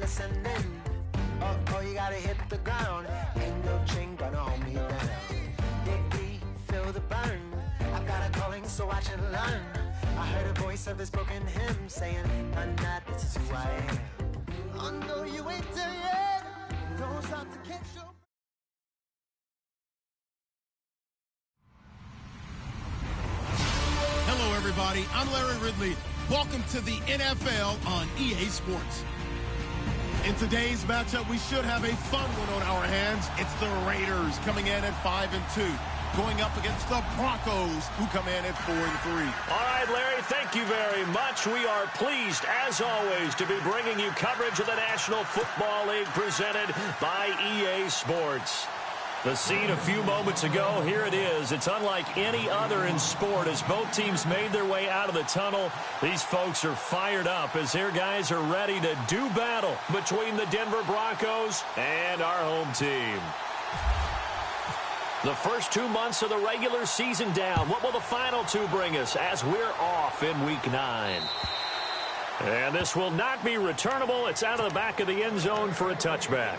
ascending. Oh, you gotta hit the ground. Ain't no chain gonna hold me down. Dig deep, feel the burn. I've got a calling, so watch and learn. I heard a voice of his broken hymn saying, "I'm not, this is who I am." Oh no, you ain't there yet. Don't stop to catch your... Hello, everybody. I'm Larry Ridley. Welcome to the NFL on EA Sports. In today's matchup, we should have a fun one on our hands. It's the Raiders coming in at 5-2, going up against the Broncos, who come in at 4-3. All right, Larry, thank you very much. We are pleased, as always, to be bringing you coverage of the National Football League presented by EA Sports. The scene a few moments ago, here it is. It's unlike any other in sport as both teams made their way out of the tunnel. These folks are fired up as their guys are ready to do battle between the Denver Broncos and our home team. The first 2 months of the regular season down. What will the final two bring us as we're off in Week 9? And this will not be returnable. It's out of the back of the end zone for a touchback.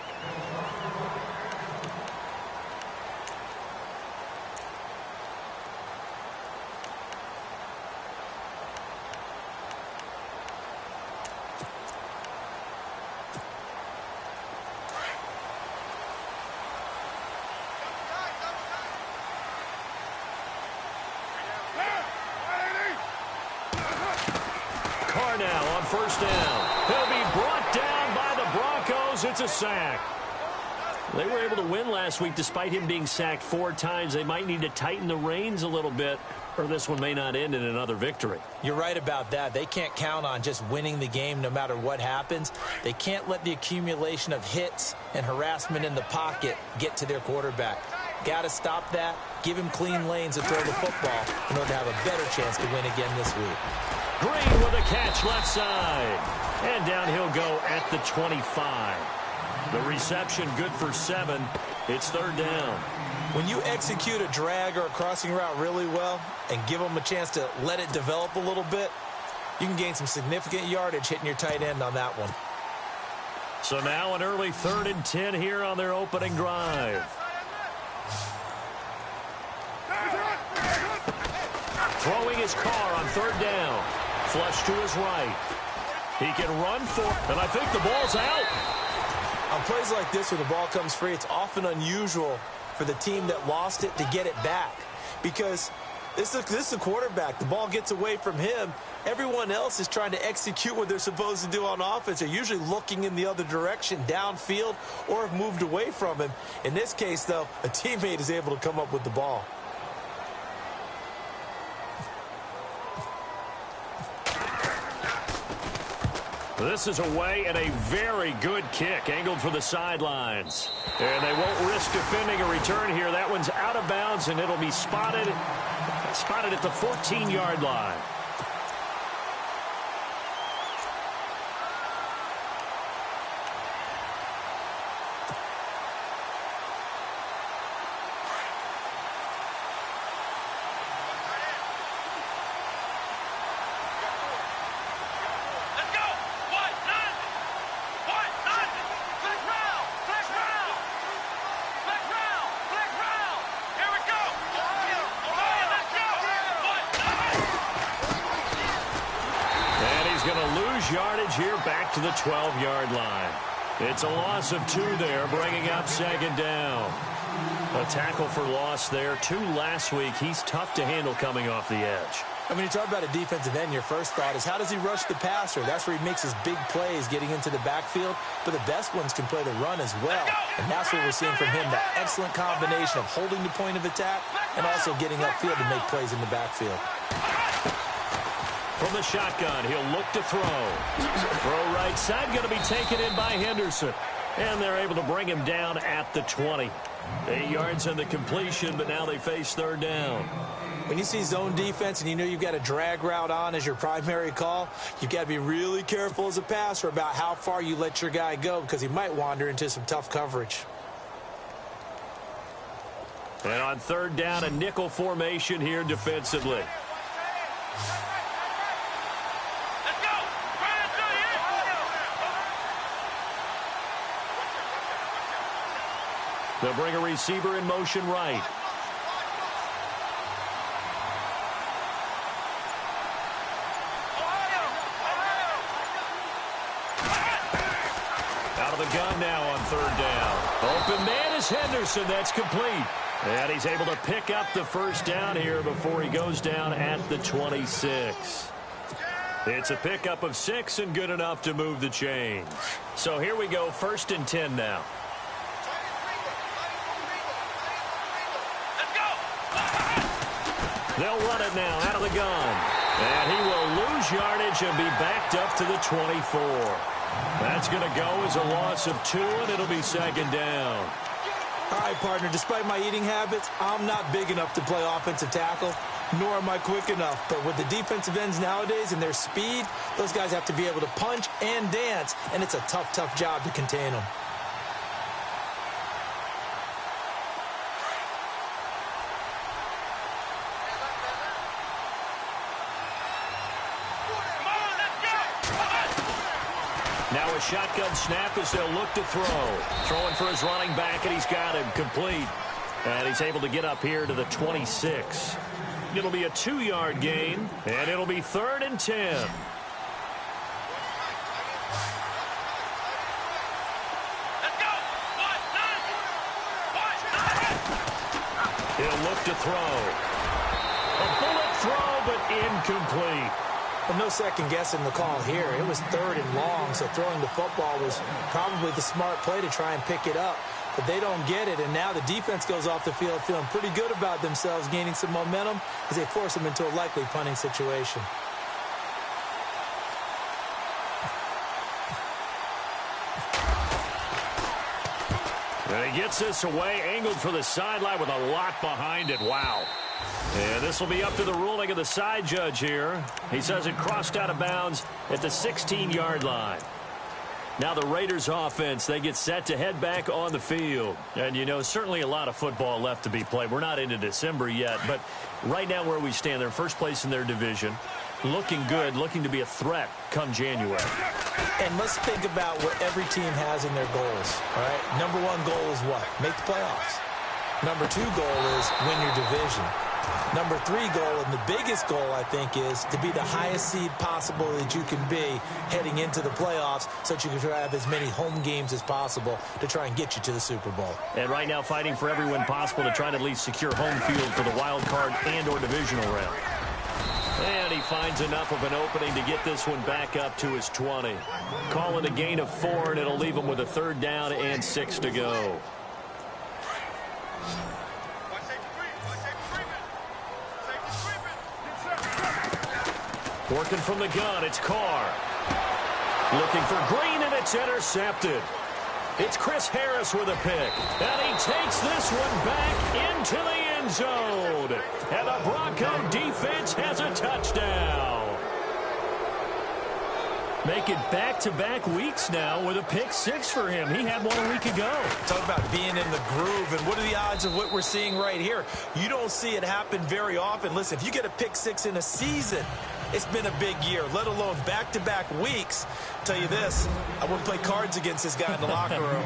Now on first down. He'll be brought down by the Broncos. It's a sack. They were able to win last week despite him being sacked 4 times. They might need to tighten the reins a little bit, or this one may not end in another victory. You're right about that. They can't count on just winning the game no matter what happens. They can't let the accumulation of hits and harassment in the pocket get to their quarterback. Got to stop that, give him clean lanes to throw the football in order to have a better chance to win again this week. Green with a catch left side. And down he'll go at the 25. The reception good for 7. It's third down. When you execute a drag or a crossing route really well and give them a chance to let it develop a little bit, you can gain some significant yardage hitting your tight end on that one. So now an early 3rd and 10 here on their opening drive. Throwing his car on 3rd down. Flush to his right. He can run for it, and I think the ball's out. On plays like this where the ball comes free, it's often unusual for the team that lost it to get it back. Because this is the quarterback. The ball gets away from him. Everyone else is trying to execute what they're supposed to do on offense. They're usually looking in the other direction, downfield, or have moved away from him. In this case, though, a teammate is able to come up with the ball. This is away and a very good kick, angled for the sidelines. And they won't risk defending a return here. That one's out of bounds, and it'll be spotted at the 14-yard line. Yardage here back to the 12-yard line. It's a loss of 2 there, bringing up 2nd down. A tackle for loss there. 2 last week. He's tough to handle coming off the edge. I mean, you talk about a defensive end, your first thought is how does he rush the passer? That's where he makes his big plays getting into the backfield. But the best ones can play the run as well. And that's what we're seeing from him, that excellent combination of holding the point of attack and also getting upfield to make plays in the backfield. From the shotgun, he'll look to throw. Throw right side, going to be taken in by Henderson. And they're able to bring him down at the 20. 8 yards on the completion, but now they face 3rd down. When you see zone defense and you know you've got a drag route on as your primary call, you've got to be really careful as a passer about how far you let your guy go because he might wander into some tough coverage. And on 3rd down, a nickel formation here defensively. They'll bring a receiver in motion right. Out of the gun now on third down. Open man is Henderson. That's complete. And he's able to pick up the first down here before he goes down at the 26. It's a pickup of 6 and good enough to move the chains. So here we go, 1st and 10 now. They'll run it now out of the gun. And he will lose yardage and be backed up to the 24. That's going to go as a loss of 2, and it'll be 2nd down. All right, partner, despite my eating habits, I'm not big enough to play offensive tackle, nor am I quick enough. But with the defensive ends nowadays and their speed, those guys have to be able to punch and dance, and it's a tough, tough job to contain them. Now a shotgun snap as they'll look to throw. Throwing for his running back, and he's got him complete. And he's able to get up here to the 26. It'll be a 2-yard gain, and it'll be 3rd and 10. He'll look to throw. A bullet throw, but incomplete. Well, no second guessing the call here. It was 3rd and long, so throwing the football was probably the smart play to try and pick it up. But they don't get it, and now the defense goes off the field feeling pretty good about themselves, gaining some momentum as they force them into a likely punting situation. And he gets this away, angled for the sideline with a lot behind it. Wow. And this will be up to the ruling of the side judge here. He says it crossed out of bounds at the 16-yard line. Now the Raiders offense, they get set to head back on the field. And, you know, certainly a lot of football left to be played. We're not into December yet, but right now where we stand, they're first place in their division. Looking good, looking to be a threat come January. And let's think about what every team has in their goals, all right? Number 1 goal is what? Make the playoffs. Number 2 goal is win your division. Number 3 goal, and the biggest goal, I think, is to be the highest seed possible that you can be heading into the playoffs so that you can have as many home games as possible to try and get you to the Super Bowl. And right now fighting for every win possible to try to at least secure home field for the wild card and or divisional round. And he finds enough of an opening to get this one back up to his 20. Calling a gain of 4, and it'll leave him with a 3rd down and 6 to go. Working from the gun, it's Carr. Looking for Green, and it's intercepted. It's Chris Harris with a pick. And he takes this one back into the end zone. And the Bronco defense has a touchdown. Make it back-to-back weeks now with a pick 6 for him. He had one a week ago. Talk about being in the groove, and what are the odds of what we're seeing right here? You don't see it happen very often. Listen, if you get a pick 6 in a season, it's been a big year, let alone back-to-back weeks. I'll tell you this, I wouldn't play cards against this guy in the locker room.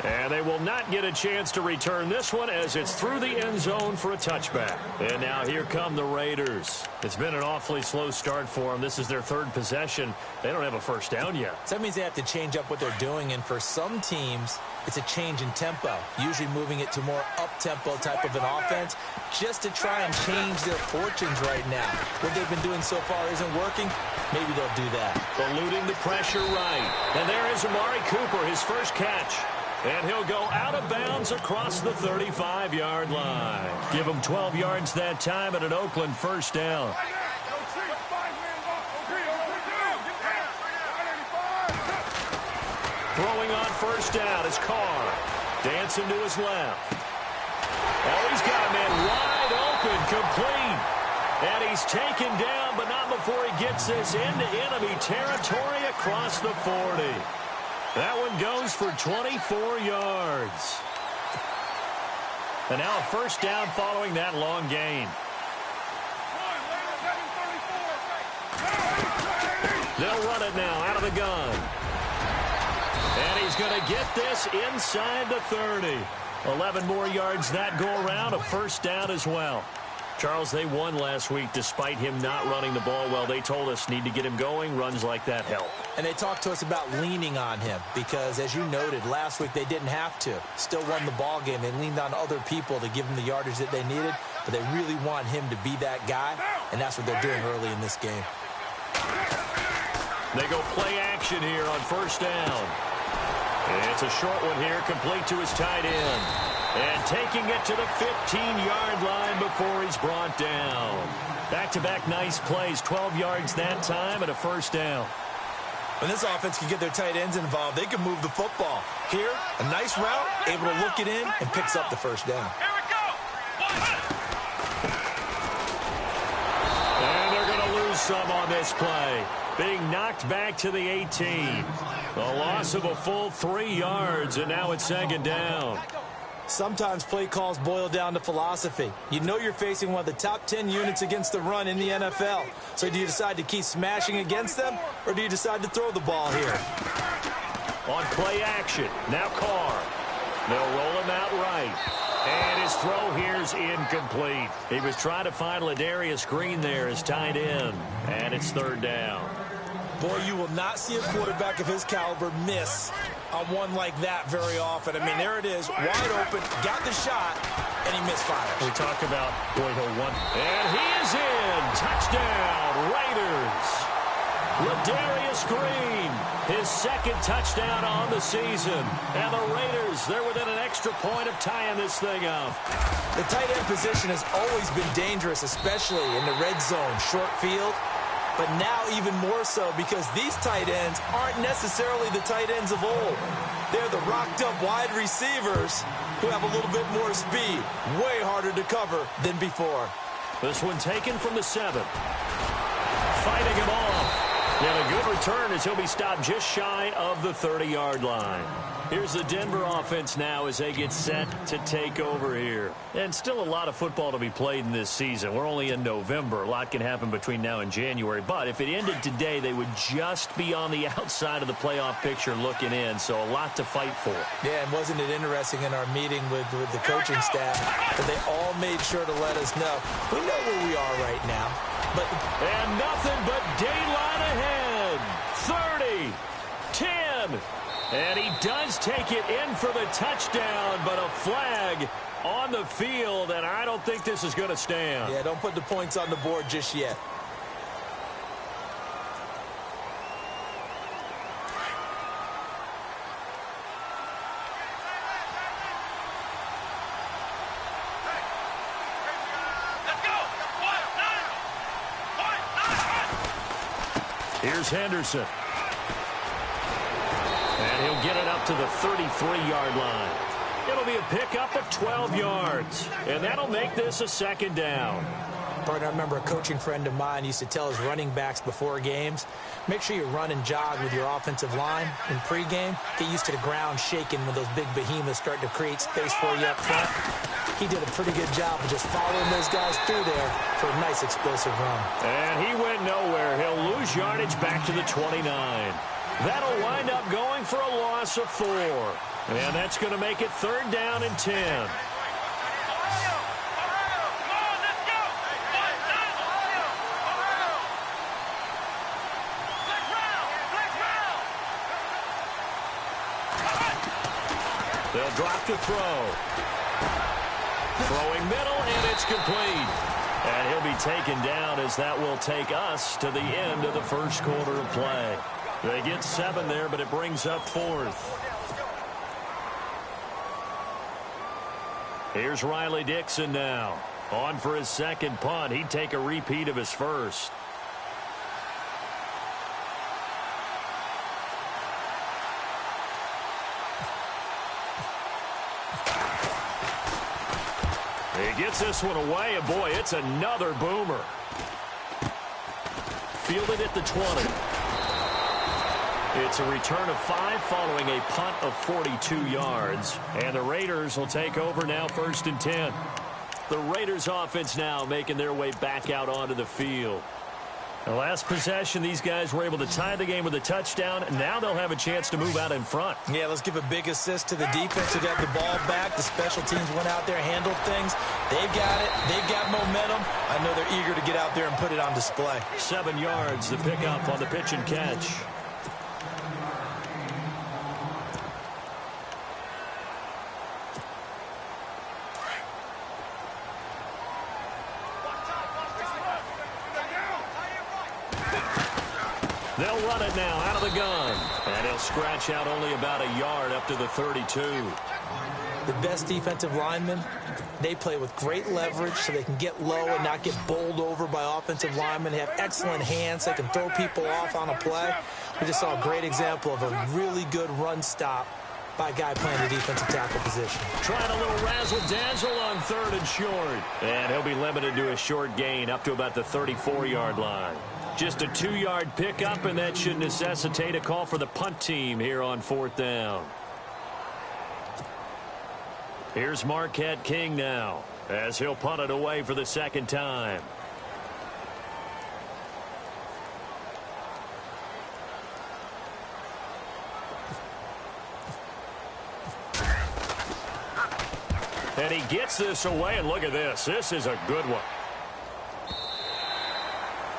And they will not get a chance to return this one as it's through the end zone for a touchback. And now here come the Raiders. It's been an awfully slow start for them. This is their 3rd possession. They don't have a first down yet. So that means they have to change up what they're doing, and for some teams, it's a change in tempo, usually moving it to more up-tempo type of an offense just to try and change their fortunes right now. What they've been doing so far isn't working. Maybe they'll do that. Eluding the pressure right. And there is Amari Cooper, his first catch. And he'll go out of bounds across the 35-yard line. Give him 12 yards that time at an Oakland first down. Throwing on first down is Carr. Dancing to his left. Oh, he's got a man wide open, complete. And he's taken down, but not before he gets this into enemy territory across the 40. That one goes for 24 yards. And now a first down following that long gain. They'll run it now out of the gun. going to get this inside the 30. 11 more yards that go around, a first down as well. Charles, they won last week despite him not running the ball well. They told us need to get him going. Runs like that help. And they talked to us about leaning on him because, as you noted, last week they didn't have to. Still won the ball game. They leaned on other people to give them the yardage that they needed, but they really want him to be that guy, and that's what they're doing early in this game. They go play action here on first down. It's a short one here, complete to his tight end. And taking it to the 15-yard line before he's brought down. Back-to-back nice plays, 12 yards that time and a first down. When this offense can get their tight ends involved, they can move the football. Here, a nice route, able to look it in, and picks up the first down. Here we go. And they're going to lose some on this play. Being knocked back to the 18. A loss of a full 3 yards, and now it's second down. Sometimes play calls boil down to philosophy. You know you're facing one of the top 10 units against the run in the NFL. So do you decide to keep smashing against them, or do you decide to throw the ball here? On play action, now Carr. They'll roll him out right. And his throw here's incomplete. He was trying to find Ladarius Green there as tight end. And it's third down. Boy, you will not see a quarterback of his caliber miss on one like that very often. I mean, there it is, wide open, got the shot, and he misfires. We talk about, boy, he'll run. And he is in. Touchdown, Raiders. Ladarius Green, his second touchdown on the season. And the Raiders, they're within an extra point of tying this thing up. The tight end position has always been dangerous, especially in the red zone, short field. But now even more so because these tight ends aren't necessarily the tight ends of old. They're the rocked-up wide receivers who have a little bit more speed. Way harder to cover than before. This one taken from the 7. Fighting him off. And a good return as he'll be stopped just shy of the 30-yard line. Here's the Denver offense now as they get set to take over here. And still a lot of football to be played in this season. We're only in November. A lot can happen between now and January. But if it ended today, they would just be on the outside of the playoff picture looking in. So a lot to fight for. Yeah, and wasn't it interesting in our meeting with the coaching staff that they all made sure to let us know. We know where we are right now. And nothing but daylight ahead. 30, 10. And he does take it in for the touchdown, but a flag on the field, and I don't think this is going to stand. Yeah, don't put the points on the board just yet. Here's Henderson. And he'll get it up to the 33-yard line. It'll be a pickup of 12 yards. And that'll make this a second down. Partner, I remember a coaching friend of mine used to tell his running backs before games, make sure you run and jog with your offensive line in pregame. Get used to the ground shaking when those big behemoths start to create space for you up front. He did a pretty good job of just following those guys through there for a nice explosive run. And he went nowhere. He'll lose yardage back to the 29. That'll wind up going for a loss of 4. And that's going to make it third down and 10. They'll drop to throw. Throwing middle, and it's complete. And he'll be taken down as that will take us to the end of the first quarter of play. They get 7 there, but it brings up 4th. Here's Riley Dixon now. On for his second punt. He'd take a repeat of his first. He gets this one away, and boy, it's another boomer. Fielded at the 20. It's a return of 5 following a punt of 42 yards. And the Raiders will take over now, first and 10. The Raiders offense now making their way back out onto the field. The last possession, these guys were able to tie the game with a touchdown. Now they'll have a chance to move out in front. Yeah, let's give a big assist to the defense who got the ball back. The special teams went out there, handled things. They've got it. They've got momentum. I know they're eager to get out there and put it on display. 7 yards, the pickup on the pitch and catch. They'll run it now out of the gun. And he'll scratch out only about a yard up to the 32. The best defensive linemen, they play with great leverage so they can get low and not get bowled over by offensive linemen. They have excellent hands. They can throw people off on a play. We just saw a great example of a really good run stop by a guy playing the defensive tackle position. Trying a little razzle-dazzle on 3rd and short. And he'll be limited to a short gain up to about the 34-yard line. Just a 2-yard pickup, and that should necessitate a call for the punt team here on 4th down. Here's Marquette King now, as he'll punt it away for the 2nd time. And he gets this away, and look at this. This is a good one.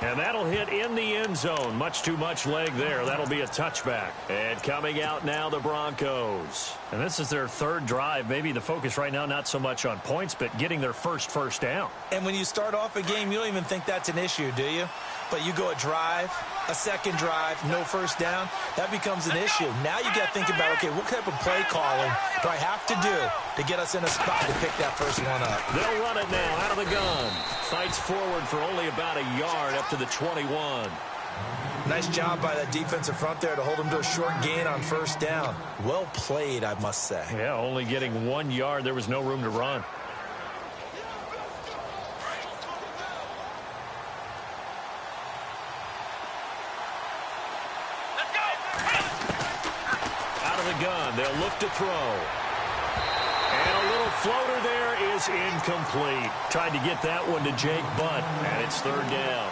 And that'll hit in the end zone. Much too much leg there. That'll be a touchback. And coming out now, the Broncos. And this is their 3rd drive. Maybe the focus right now not so much on points, but getting their first down. And when you start off a game, you don't even think that's an issue, do you? But you go a drive, a 2nd drive, no first down, that becomes an issue. Now you got to think about, okay, what type of play calling do I have to do to get us in a spot to pick that first one up? They'll run it now out of the gun. Fights forward for only about a yard up to the 21. Nice job by that defensive front there to hold him to a short gain on 1st down. Well played, I must say. Yeah, only getting 1 yard. There was no room to run. Gun. They'll look to throw. And a little floater there is incomplete. Tried to get that one to Jake Butt, and it's 3rd down.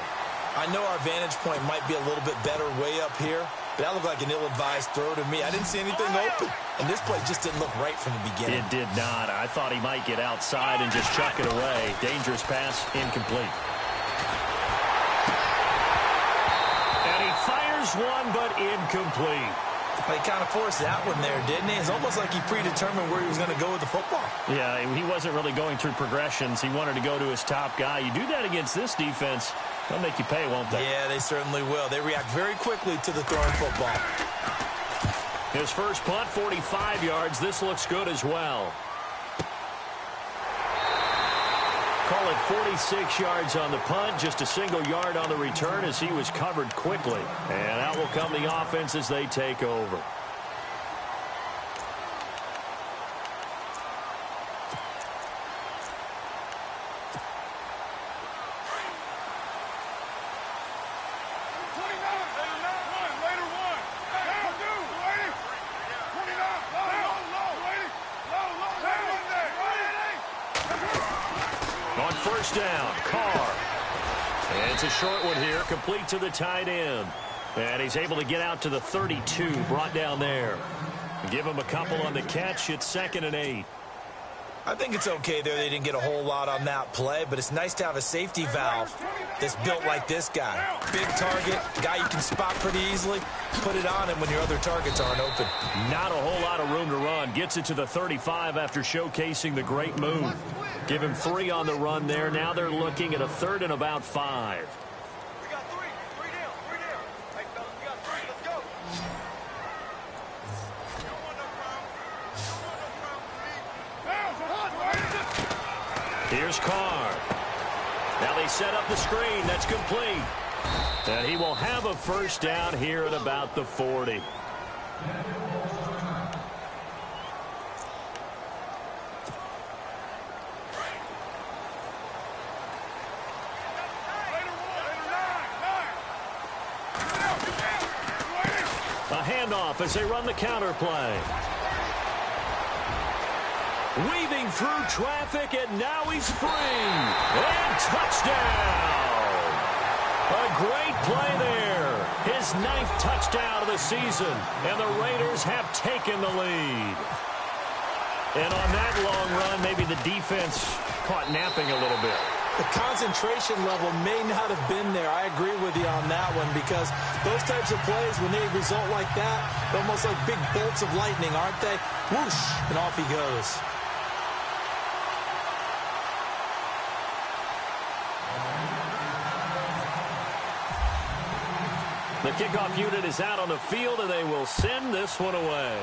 I know our vantage point might be a little bit better way up here, but that looked like an ill-advised throw to me. I didn't see anything open, and this play just didn't look right from the beginning. It did not. I thought he might get outside and just chuck it away. Dangerous pass, incomplete. And he fires one, but incomplete. He kind of forced that one there, didn't he? It's almost like he predetermined where he was going to go with the football. Yeah, he wasn't really going through progressions. He wanted to go to his top guy. You do that against this defense, they'll make you pay, won't they? Yeah, they certainly will. They react very quickly to the throwing football. His first punt, 45 yards. This looks good as well. Call it 46 yards on the punt, just a single yard on the return as he was covered quickly. And out will come the offense as they take over. On 1st down, Carr. And it's a short one here, complete to the tight end. And he's able to get out to the 32, brought down there. Give him a couple on the catch. It's 2nd and 8. I think it's okay there. They didn't get a whole lot on that play, but it's nice to have a safety valve that's built like this guy. Big target, guy you can spot pretty easily. Put it on him when your other targets aren't open. Not a whole lot of room to run. Gets it to the 35 after showcasing the great move. Give him 3 on the run there. Now they're looking at a 3rd and about 5. We got 3. 3 down. 3 down. Hey, fellas, we got 3. Let's go. Here's Carr. Now they set up the screen. That's complete. And he will have a 1st down here at about the 40. A handoff as they run the counter play. Weaving through traffic, and now he's free. And touchdown! A great play there. His 9th touchdown of the season, and the Raiders have taken the lead. And on that long run, maybe the defense caught napping a little bit. The concentration level may not have been there. I agree with you on that one, because those types of plays, when they result like that, they're almost like big bolts of lightning, aren't they? Whoosh, and off he goes. The kickoff unit is out on the field, and they will send this one away.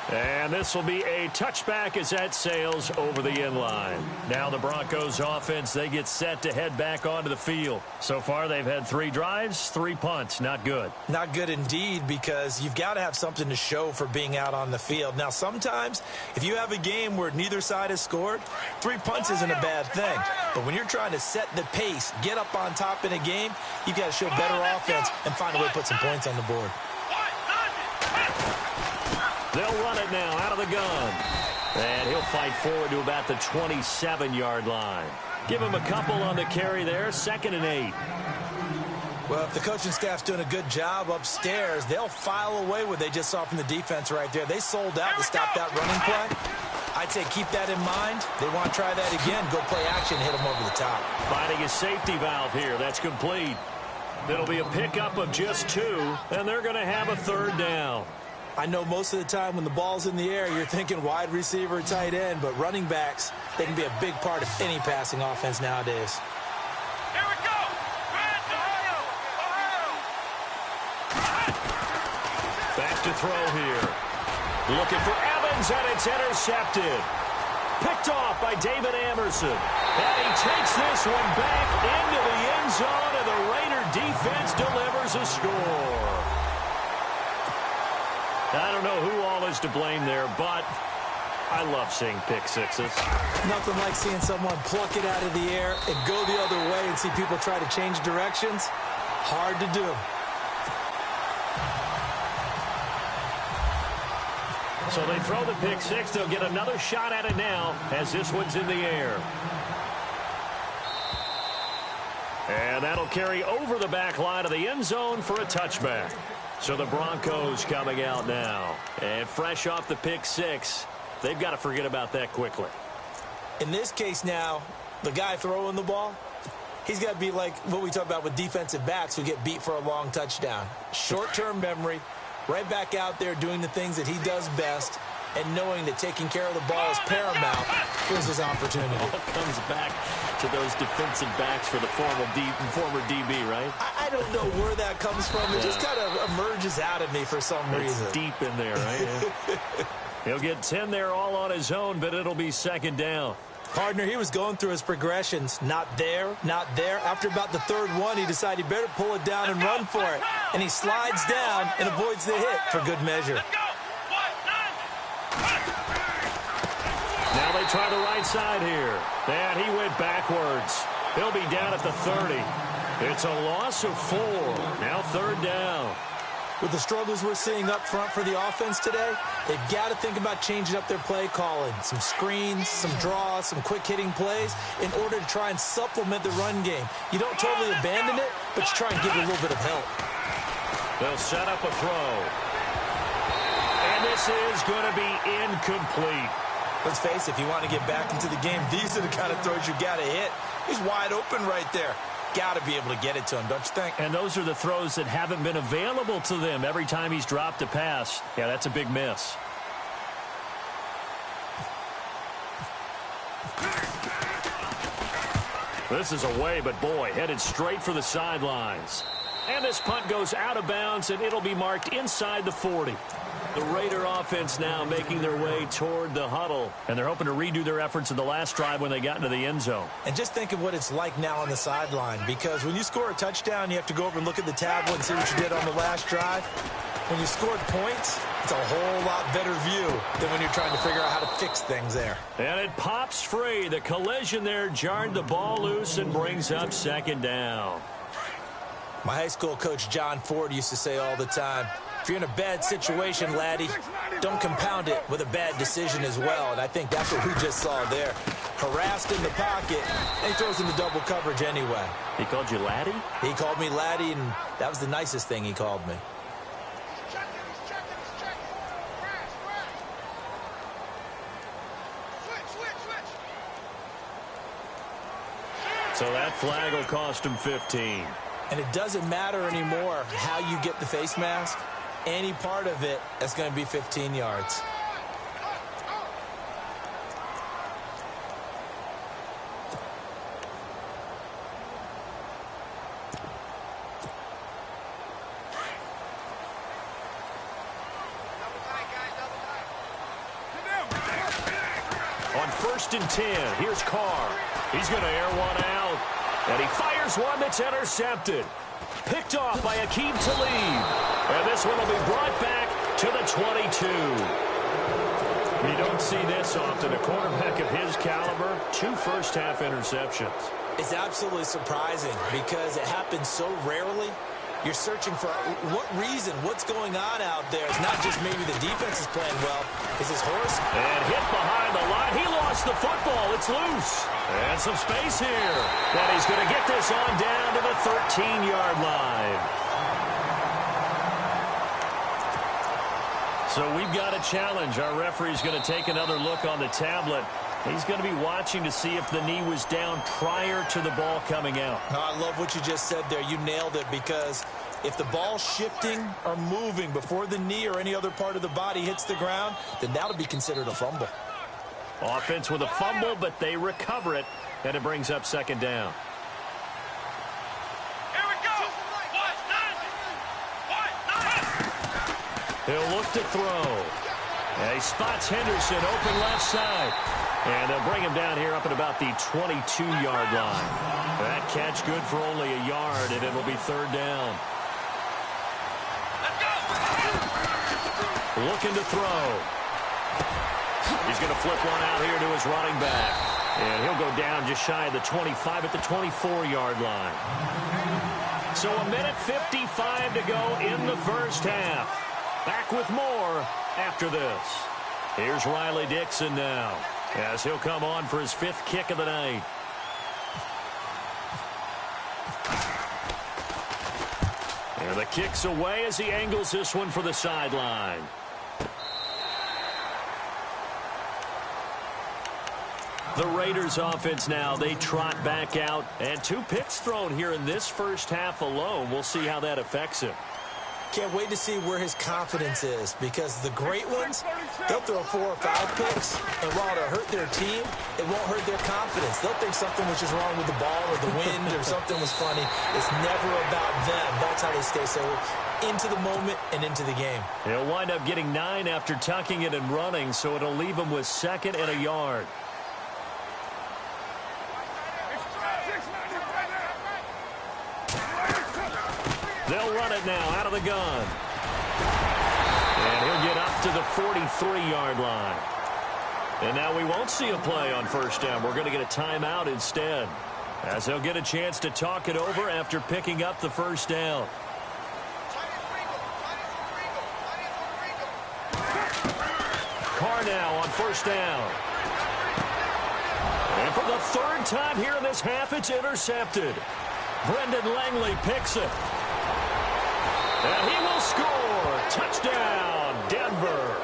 And this will be a touchback as that sails over the end line. Now the Broncos offense, they get set to head back onto the field. So far they've had 3 drives, 3 punts. Not good. Not good indeed, because you've got to have something to show for being out on the field. Now sometimes if you have a game where neither side has scored, 3 punts isn't a bad thing. But when you're trying to set the pace, get up on top in a game, you've got to show better offense and find a way to put some points on the board. They'll run it now out of the gun. And he'll fight forward to about the 27-yard line. Give him a couple on the carry there, 2nd and 8. Well, if the coaching staff's doing a good job upstairs, they'll file away what they just saw from the defense right there. They sold out to stop that running play. I'd say keep that in mind. They want to try that again. Go play action, hit them over the top. Finding a safety valve here. That's complete. It'll be a pickup of just 2, and they're going to have a 3rd down. I know most of the time when the ball's in the air, you're thinking wide receiver, tight end, but running backs, they can be a big part of any passing offense nowadays. Here we go! Reds, Ohio! Back to throw here. Looking for Evans, and it's intercepted. Picked off by David Amerson. And he takes this one back into the end zone, and the Raider defense delivers a score. I don't know who all is to blame there, but I love seeing pick sixes. Nothing like seeing someone pluck it out of the air and go the other way and see people try to change directions. Hard to do. So they throw the pick six. They'll get another shot at it now as this one's in the air. And that'll carry over the back line of the end zone for a touchback. So the Broncos coming out now. And fresh off the pick six, they've got to forget about that quickly. In this case now, the guy throwing the ball, he's got to be like what we talk about with defensive backs who get beat for a long touchdown. Short-term memory, right back out there doing the things that he does best, and knowing that taking care of the ball is paramount is his opportunity. It all comes back to those defensive backs for the former DB, right? I don't know where that comes from. It just kind of emerges out of me for some reason. It's deep in there, right? Yeah. He'll get 10 there all on his own, but it'll be second down. Partner, he was going through his progressions. Not there, not there. After about the third one, he decided he better pull it down and run for it. And he slides down and avoids the hit for good measure. Now they try the right side here. And he went backwards. He'll be down at the 30. It's a loss of 4. Now third down. With the struggles we're seeing up front for the offense today, they've got to think about changing up their play calling. Some screens, some draws, some quick-hitting plays in order to try and supplement the run game. You don't totally abandon it, but you try and give it a little bit of help. They'll set up a throw. And this is going to be incomplete. Let's face it, if you want to get back into the game, these are the kind of throws you got to hit. He's wide open right there. Got to be able to get it to him, don't you think? And those are the throws that haven't been available to them every time he's dropped a pass. Yeah, that's a big miss. This is away, but boy, headed straight for the sidelines. And this punt goes out of bounds, and it'll be marked inside the 40. The Raider offense now making their way toward the huddle. And they're hoping to redo their efforts in the last drive when they got into the end zone. And just think of what it's like now on the sideline. Because when you score a touchdown, you have to go over and look at the tablet and see what you did on the last drive. When you scored points, it's a whole lot better view than when you're trying to figure out how to fix things there. And it pops free. The collision there jarred the ball loose and brings up second down. My high school coach, John Ford, used to say all the time, if you're in a bad situation, laddie, don't compound it with a bad decision as well. And I think that's what we just saw there. harassed in the pocket, and he throws into double coverage anyway. He called you laddie? He called me laddie, and that was the nicest thing he called me. He's checking. Crash. Switch. So that flag will cost him 15. And it doesn't matter anymore how you get the face mask. Any part of it, that's going to be 15 yards. On 1st and 10, here's Carr. He's going to air one out. And he fires one that's intercepted. Picked off by Akeem Talib. And this one will be brought back to the 22. You don't see this often. A quarterback of his caliber, 2 first-half interceptions. It's absolutely surprising because it happens so rarely. You're searching for what reason, what's going on out there. It's not just maybe the defense is playing well. Is his horse? And hit behind the line. He lost the football. It's loose. And some space here. And he's going to get this on down to the 13-yard line. So we've got a challenge. Our referee's going to take another look on the tablet. He's going to be watching to see if the knee was down prior to the ball coming out. I love what you just said there. You nailed it, because if the ball's shifting or moving before the knee or any other part of the body hits the ground, then that'll be considered a fumble. Offense with a fumble, but they recover it, and it brings up 2nd down. Here we go. He'll look to throw. And he spots Henderson open left side. And they'll bring him down here up at about the 22-yard line. That catch good for only a yard, and it'll be 3rd down. Let's go. Looking to throw. He's going to flip one out here to his running back. And he'll go down just shy of the 25 at the 24-yard line. So 1:55 to go in the first half. Back with more after this. Here's Riley Dixon now, as he'll come on for his 5th kick of the night. And the kick's away as he angles this one for the sideline. The Raiders offense now, they trot back out. And 2 picks thrown here in this first half alone. We'll see how that affects him. Can't wait to see where his confidence is, because the great ones, they'll throw 4 or 5 picks, and while it'll hurt their team, it won't hurt their confidence. They'll think something was just wrong with the ball or the wind or something was funny. It's never about them. That's how they stay so into the moment and into the game. He'll wind up getting 9 after tucking it and running, so it'll leave him with 2nd and a yard. They'll run it now out of the gun. And he'll get up to the 43-yard line. And now we won't see a play on 1st down. We're going to get a timeout instead, as they'll get a chance to talk it over after picking up the 1st down. Carr now on 1st down. And for the 3rd time here in this half, it's intercepted. Brendan Langley picks it. And he will score. Touchdown, Denver.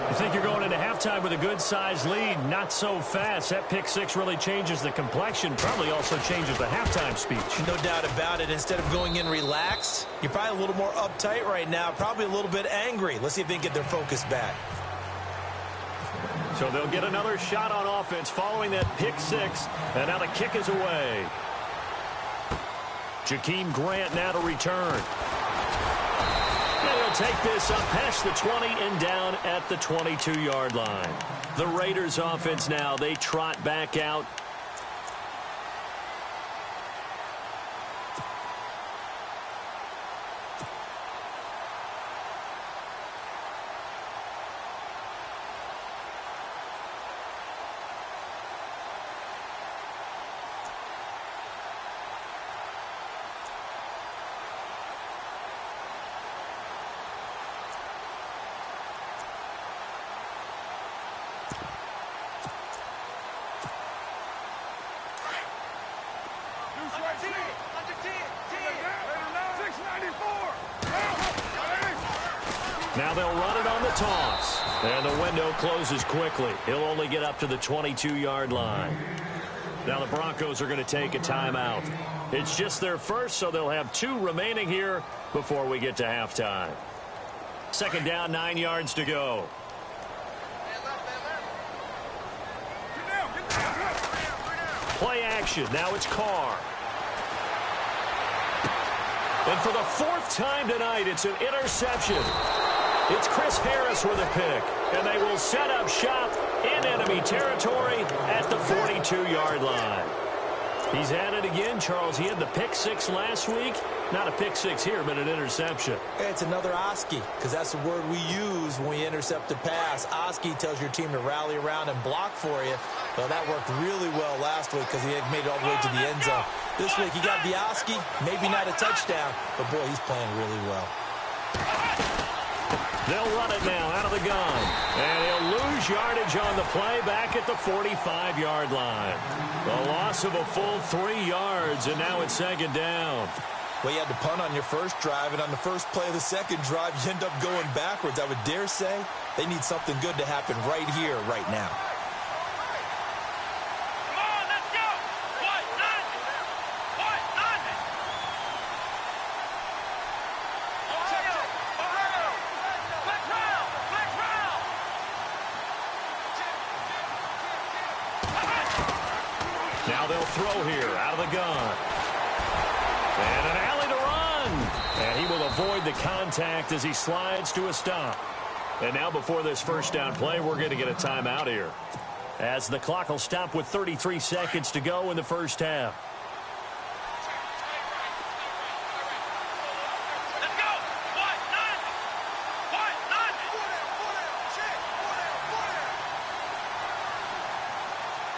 You think you're going into halftime with a good-sized lead? Not so fast. That pick 6 really changes the complexion, probably also changes the halftime speech. No doubt about it. Instead of going in relaxed, you're probably a little more uptight right now, probably a little bit angry. Let's see if they can get their focus back. So they'll get another shot on offense following that pick 6, and now the kick is away. Jakeem Grant now to return. And he'll take this up past the 20 and down at the 22-yard line. The Raiders offense now, they trot back out. they'll run it on the toss. And the window closes quickly. He'll only get up to the 22-yard line. Now the Broncos are going to take a timeout. It's just their first, so they'll have 2 remaining here before we get to halftime. Second down, 9 yards to go. Play action. Now it's Carr. And for the 4th time tonight, it's an interception. It's Chris Harris with a pick. And they will set up shop in enemy territory at the 42-yard line. He's at it again, Charles. He had the pick 6 last week. Not a pick 6 here, but an interception. It's another Oski, because that's the word we use when we intercept a pass. Oski tells your team to rally around and block for you. Well, that worked really well last week because he had made it all the way to the end zone. This week he got the Oski, maybe not a touchdown, but boy, he's playing really well. They'll run it now out of the gun. And he'll lose yardage on the play back at the 45-yard line. The loss of a full 3 yards, and now it's second down. Well, you had to punt on your first drive, and on the first play of the second drive, you end up going backwards. I would dare say they need something good to happen right here, right now. Now they'll throw here out of the gun. And an alley to run. And he will avoid the contact as he slides to a stop. And now before this first down play, we're going to get a timeout here, as the clock will stop with 33 seconds to go in the first half.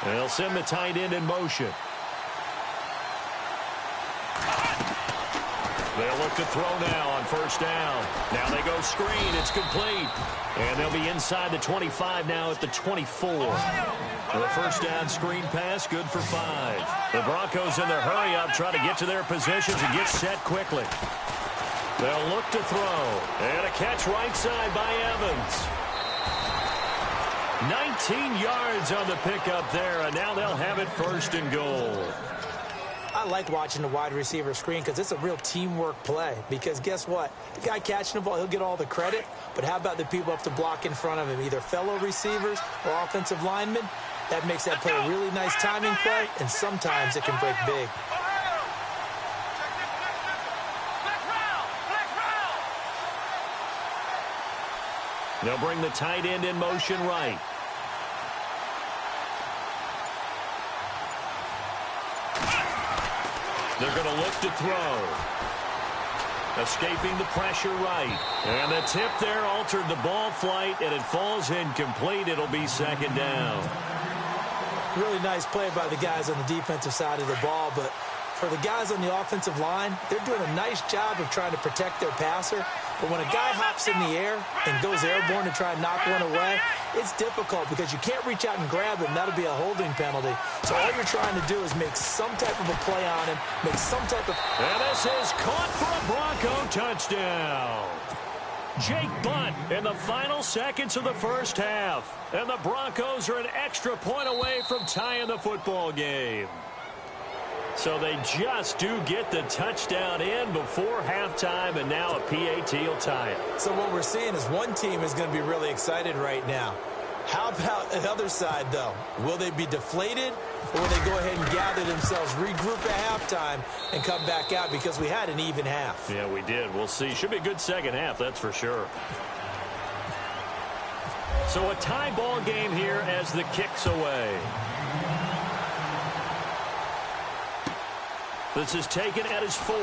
They'll send the tight end in motion. They'll look to throw now on first down. Now they go screen. It's complete. And they'll be inside the 25 now at the 24. The first down screen pass, good for 5. The Broncos in their hurry-up try to get to their positions and get set quickly. They'll look to throw. And a catch right side by Evans. 19 yards on the pickup there, and now they'll have it first and goal. I like watching the wide receiver screen because it's a real teamwork play. Because guess what? The guy catching the ball, he'll get all the credit. But how about the people up to block in front of him, either fellow receivers or offensive linemen? That makes that play a really nice timing play, and sometimes it can break big. They'll bring the tight end in motion right. They're going to look to throw. Escaping the pressure right. And the tip there altered the ball flight, and it falls incomplete. It'll be second down. Really nice play by the guys on the defensive side of the ball, but for the guys on the offensive line, they're doing a nice job of trying to protect their passer. But when a guy hops in the air and goes airborne to try and knock one away, it's difficult because you can't reach out and grab him. That'll be a holding penalty. So all you're trying to do is make some type of a play on him, make some type of... And this is caught for a Bronco touchdown. Jake Butt in the final seconds of the first half. And the Broncos are an extra point away from tying the football game. So they just do get the touchdown in before halftime, and now a PAT will tie it. So what we're seeing is one team is going to be really excited right now. How about the other side, though? Will they be deflated, or will they go ahead and gather themselves, regroup at halftime, and come back out because we had an even half? Yeah, we did. We'll see. Should be a good second half, that's for sure. So a tie ball game here as the kick's away. This is taken at his 4.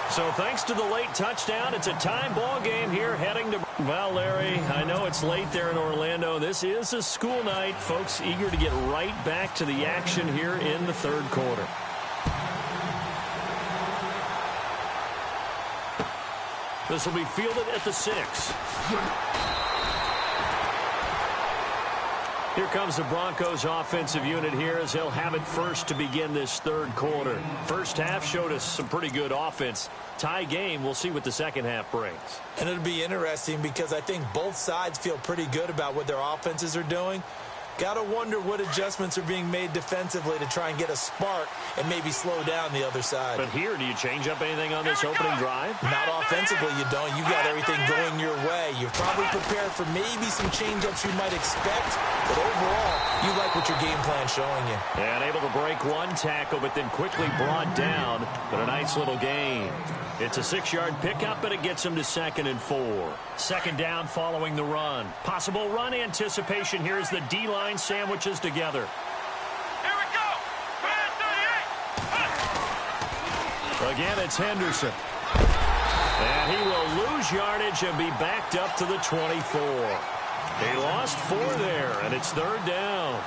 So thanks to the late touchdown, it's a time ball game here heading to... Well, Larry, I know it's late there in Orlando. This is a school night. Folks eager to get right back to the action here in the third quarter. This will be fielded at the 6. Here comes the Broncos offensive unit here as they'll have it first to begin this third quarter. First half showed us some pretty good offense. Tie game, we'll see what the second half brings. And it'll be interesting because I think both sides feel pretty good about what their offenses are doing. Got to wonder what adjustments are being made defensively to try and get a spark and maybe slow down the other side. But here, do you change up anything on this opening drive? Not offensively, you don't. You got everything going your way. You've probably prepared for maybe some change-ups you might expect, but overall, you like what your game plan's showing you. And able to break one tackle, but then quickly brought down. But a nice little gain. It's a 6-yard pickup, but it gets him to 2nd and 4. Second down following the run. Possible run anticipation here as the D-line sandwiches together. Here we go. Man 38. Again, it's Henderson. And he will lose yardage and be backed up to the 24. He lost 4 there, and it's 3rd down.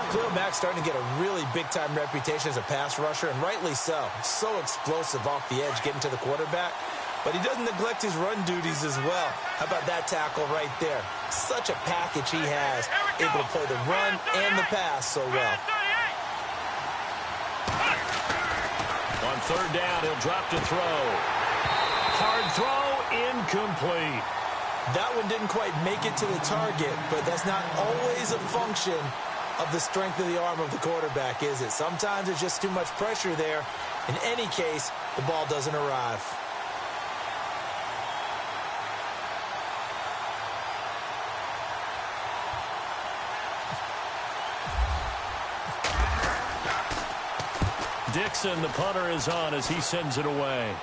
Khalil Mack's starting to get a really big-time reputation as a pass rusher, and rightly so. So explosive off the edge getting to the quarterback. But he doesn't neglect his run duties as well. How about that tackle right there? Such a package he has, able to play the run and the pass so well. On 3rd down, he'll drop to throw. Hard throw, incomplete. That one didn't quite make it to the target, but that's not always a function of the strength of the arm of the quarterback, is it? Sometimes it's just too much pressure there. In any case, the ball doesn't arrive. Dixon, the punter, is on as he sends it away.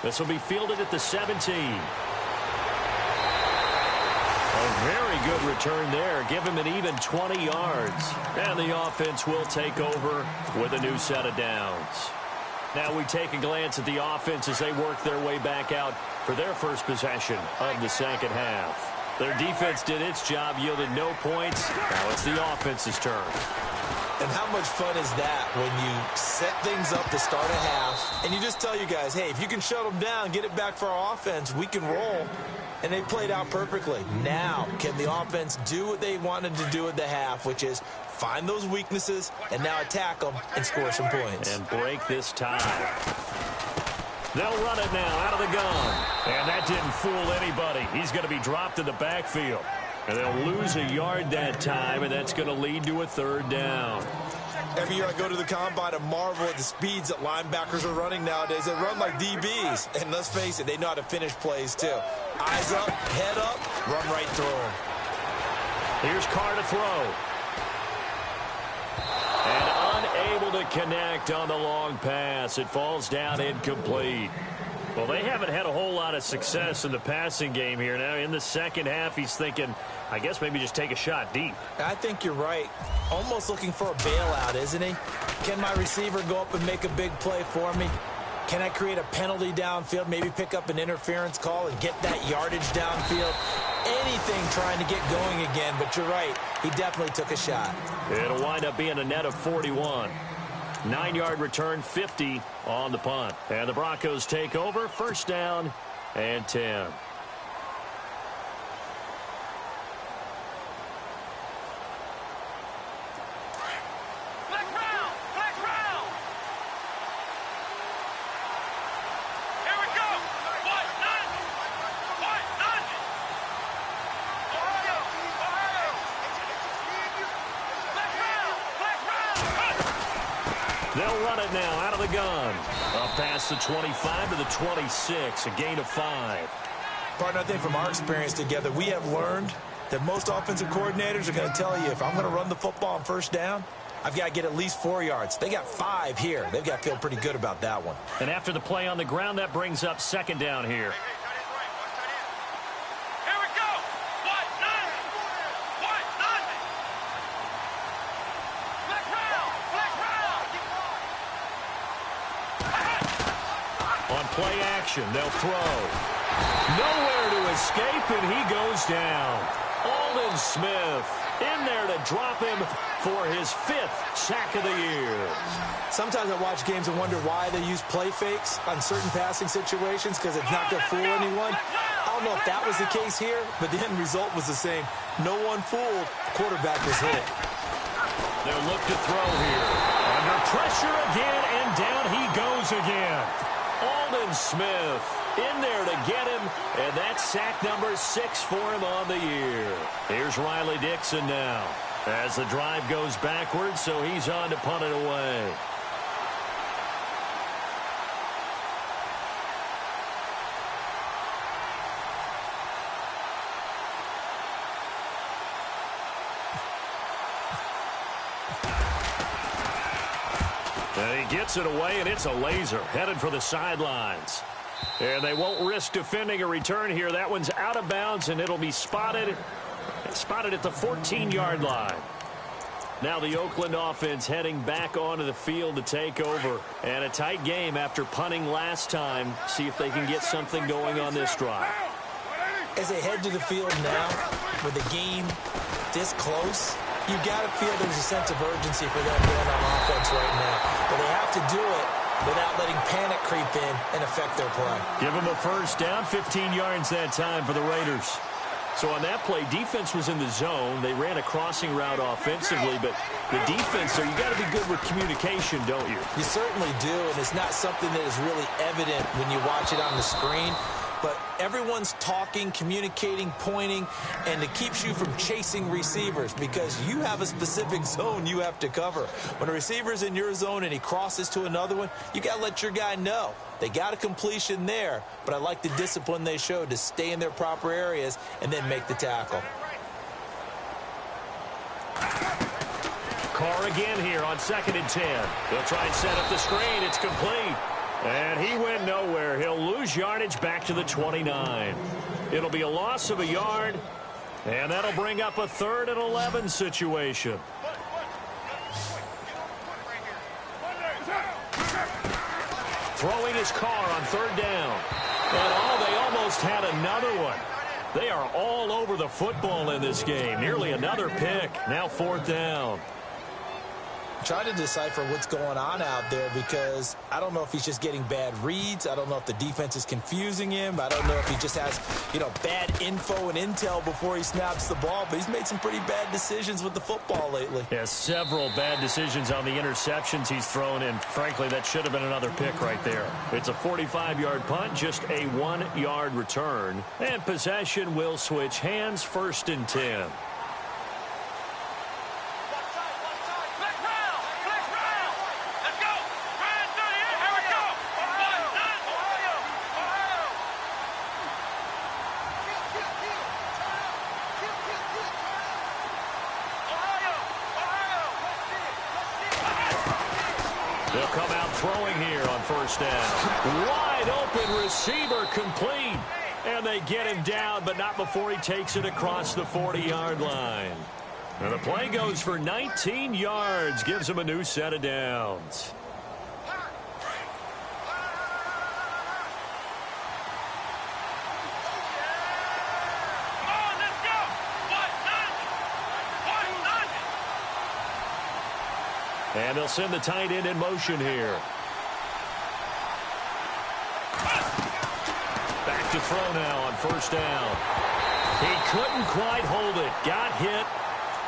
This will be fielded at the 17. A very good return there. Give him an even 20 yards. And the offense will take over with a new set of downs. Now we take a glance at the offense as they work their way back out for their first possession of the second half. Their defense did its job, yielded no points. Now it's the offense's turn. And how much fun is that when you set things up to start a half and you just tell you guys, hey, if you can shut them down, get it back for our offense, we can roll. And they played out perfectly. Now, can the offense do what they wanted to do at the half, which is find those weaknesses and now attack them and score some points. And break this tie. They'll run it now out of the gun. And that didn't fool anybody. He's going to be dropped in the backfield. And they'll lose a yard that time, and that's going to lead to a 3rd down. Every year I go to the combine and marvel at the speeds that linebackers are running nowadays. They run like DBs. And let's face it, they know how to finish plays too. Eyes up, head up, run right through them. Here's Carr to throw. And unable to connect on the long pass. It falls down incomplete. Well, they haven't had a whole lot of success in the passing game here. Now, in the second half, he's thinking, I guess maybe just take a shot deep. I think you're right. Almost looking for a bailout, isn't he? Can my receiver go up and make a big play for me? Can I create a penalty downfield, maybe pick up an interference call and get that yardage downfield? Anything trying to get going again, but you're right. He definitely took a shot. It'll wind up being a net of 41. 9-yard return, 50 on the punt. And the Broncos take over, 1st down and 10. They'll run it now out of the gun. Up past the 25 to the 26, a gain of 5. Partner, I think from our experience together, we have learned that most offensive coordinators are going to tell you, if I'm going to run the football on 1st down, I've got to get at least 4 yards. They got 5 here. They've got to feel pretty good about that one. And after the play on the ground, that brings up 2nd down here. On play action, they'll throw. Nowhere to escape, and he goes down. All Aldon Smith in there to drop him for his 5th sack of the year. Sometimes I watch games and wonder why they use play fakes on certain passing situations, because it's not going to fool anyone. I don't know if that was the case here, but the end result was the same. No one fooled. The quarterback was hit. They'll look to throw here. Under pressure again, and down he goes again. Aldon Smith in there to get him, and that's sack number 6 for him on the year. Here's Riley Dixon now as the drive goes backwards, so he's on to punt it away. And he gets it away, and it's a laser headed for the sidelines. And they won't risk defending a return here. That one's out of bounds, and it'll be spotted at the 14-yard line. Now the Oakland offense heading back onto the field to take over. And a tight game after punting last time. See if they can get something going on this drive. As they head to the field now, with the game this close, you got to feel there's a sense of urgency for them going on offense right now. But they have to do it without letting panic creep in and affect their play. Give them a first down, 15 yards that time for the Raiders. So on that play, defense was in the zone. They ran a crossing route offensively, but the defense there, you got to be good with communication, don't you? You certainly do, and it's not something that is really evident when you watch it on the screen. But everyone's talking, communicating, pointing, and it keeps you from chasing receivers because you have a specific zone you have to cover. When a receiver's in your zone and he crosses to another one, you got to let your guy know. They got a completion there, but I like the discipline they showed to stay in their proper areas and then make the tackle. Carr again here on 2nd and 10. They'll try and set up the screen. It's complete. And he went nowhere. He'll lose yardage back to the 29. It'll be a loss of a yard, and that'll bring up a 3rd and 11 situation. Throwing his Carr on 3rd down. And they almost had another one. They are all over the football in this game. Nearly another pick. Now 4th down. Trying to decipher what's going on out there because I don't know if he's just getting bad reads. I don't know if the defense is confusing him. I don't know if he just has, bad info and intel before he snaps the ball. But he's made some pretty bad decisions with the football lately. Yeah, several bad decisions on the interceptions he's thrown, and frankly, that should have been another pick right there. It's a 45-yard punt, just a 1-yard return. And possession will switch hands, 1st and 10. They'll come out throwing here on 1st down. Wide open receiver complete. And they get him down, but not before he takes it across the 40-yard line. And the play goes for 19 yards. Gives him a new set of downs. And they'll send the tight end in motion here. Back to throw now on 1st down. He couldn't quite hold it. Got hit.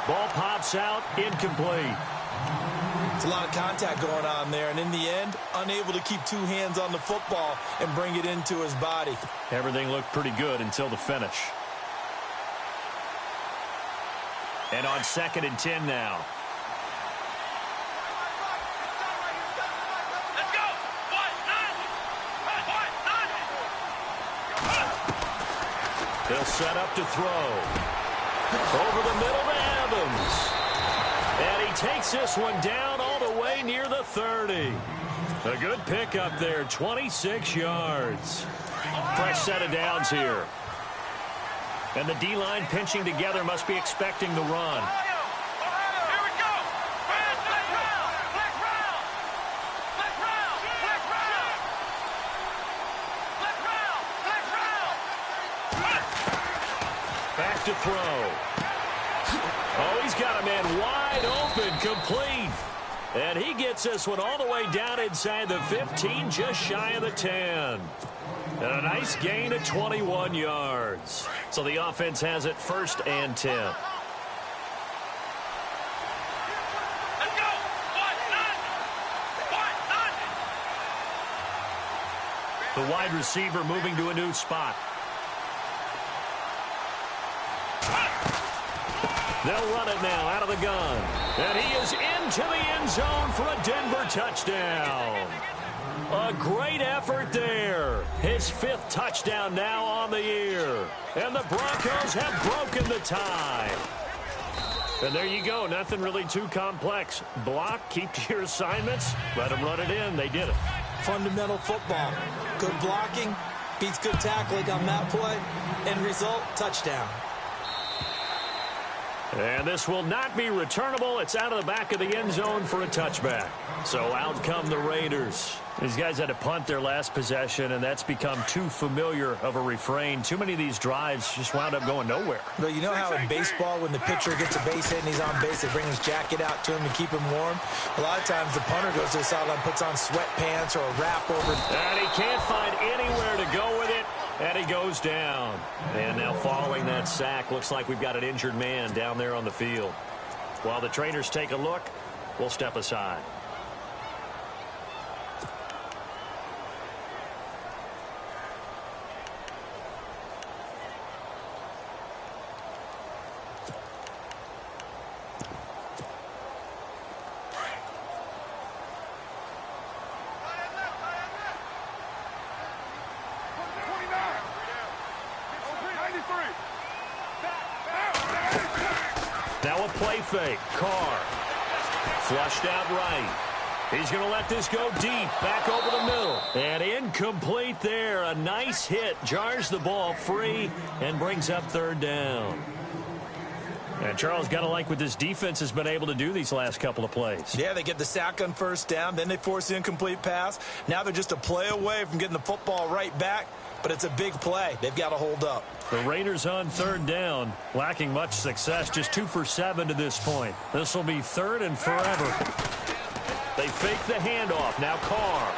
Ball pops out. Incomplete. It's a lot of contact going on there, and in the end, unable to keep 2 hands on the football and bring it into his body. Everything looked pretty good until the finish. And on 2nd and 10 now. They'll set up to throw. Over the middle to Evans. And he takes this one down all the way near the 30. A good pickup there, 26 yards. Fresh set of downs here. And the D-line pinching together, must be expecting the run. To throw. Oh, he's got a man wide open, complete. And he gets this one all the way down inside the 15, just shy of the 10. And a nice gain of 21 yards. So the offense has it 1st and 10. Let's go. The wide receiver moving to a new spot. They'll run it now out of the gun. And he is into the end zone for a Denver touchdown. A great effort there. His 5th touchdown now on the year. And the Broncos have broken the tie. And there you go. Nothing really too complex. Block, keep to your assignments, let them run it in. They did it. Fundamental football. Good blocking, beats good tackling on that play. End result, touchdown. And this will not be returnable. It's out of the back of the end zone for a touchback. So out come the Raiders. These guys had to punt their last possession, and that's become too familiar of a refrain. Too many of these drives just wound up going nowhere. But you know how in baseball, when the pitcher gets a base hit and he's on base, they bring his jacket out to him to keep him warm? A lot of times the punter goes to the sideline, puts on sweatpants or a wrap over. And he can't find anywhere to go with it. And he goes down. And now following that sack, looks like we've got an injured man down there on the field. While the trainers take a look, we'll step aside. Now a play fake. Carr. Flushed out right. He's going to let this go deep. Back over the middle. And incomplete there. A nice hit. Jars the ball free and brings up 3rd down. And Charles, got to like what this defense has been able to do these last couple of plays. Yeah, they get the sack on 1st down. Then they force the incomplete pass. Now they're just a play away from getting the football right back. But it's a big play. They've got to hold up. The Raiders on 3rd down, lacking much success, just 2 for 7 to this point. This will be 3rd and forever. They fake the handoff. Now Carr.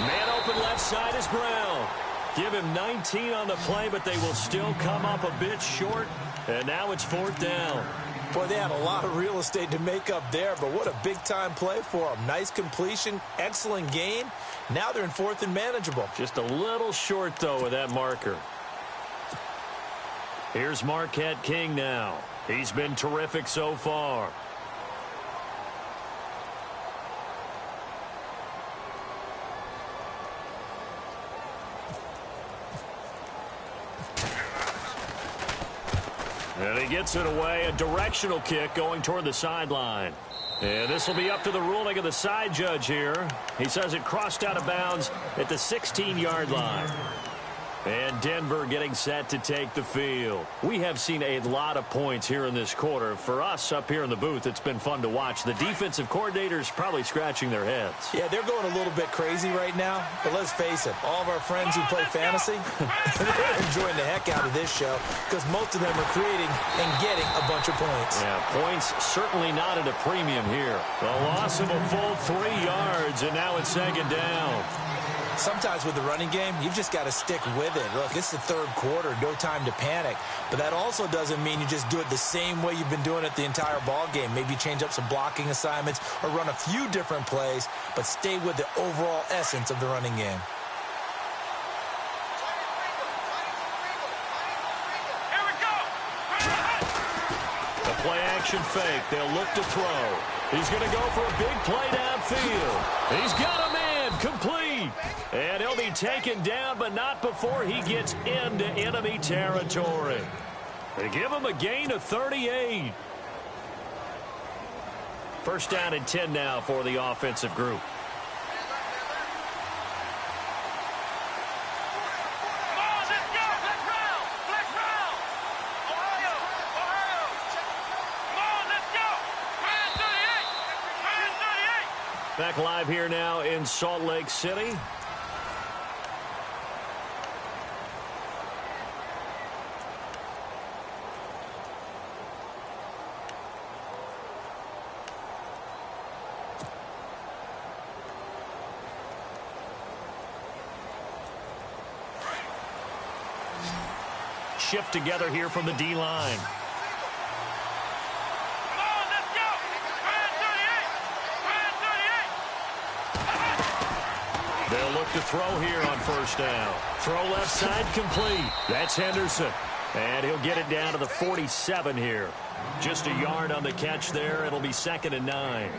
Man open left side is Brown. Give him 19 on the play, but they will still come up a bit short. And now it's 4th down. Boy, they had a lot of real estate to make up there, but what a big-time play for them. Nice completion, excellent gain. Now they're in 4th and manageable. Just a little short, though, with that marker. Here's Marquette King now. He's been terrific so far. And he gets it away. A directional kick going toward the sideline. And this will be up to the ruling of the side judge here. He says it crossed out of bounds at the 16-yard line. And Denver getting set to take the field. We have seen a lot of points here in this quarter. For us up here in the booth, it's been fun to watch. The defensive coordinators probably scratching their heads. Yeah, they're going a little bit crazy right now. But let's face it, all of our friends who play fantasy, they're enjoying the heck out of this show because most of them are creating and getting a bunch of points. Yeah, points certainly not at a premium here. The loss of a full 3 yards, and now it's 2nd down. Sometimes with the running game, you've just got to stick with it. Look, it's the 3rd quarter, no time to panic. But that also doesn't mean you just do it the same way you've been doing it the entire ball game. Maybe change up some blocking assignments or run a few different plays, but stay with the overall essence of the running game. Here we go. The play action fake. They'll look to throw. He's going to go for a big play downfield. He's got a man. Complete. And he'll be taken down, but not before he gets into enemy territory. They give him a gain of 38. 1st down and 10 now for the offensive group. Back live here now in Salt Lake City. Shift together here from the D-line. They'll look to throw here on first down. Throw left side complete. That's Henderson. And he'll get it down to the 47 here. Just a yard on the catch there. It'll be 2nd and 9.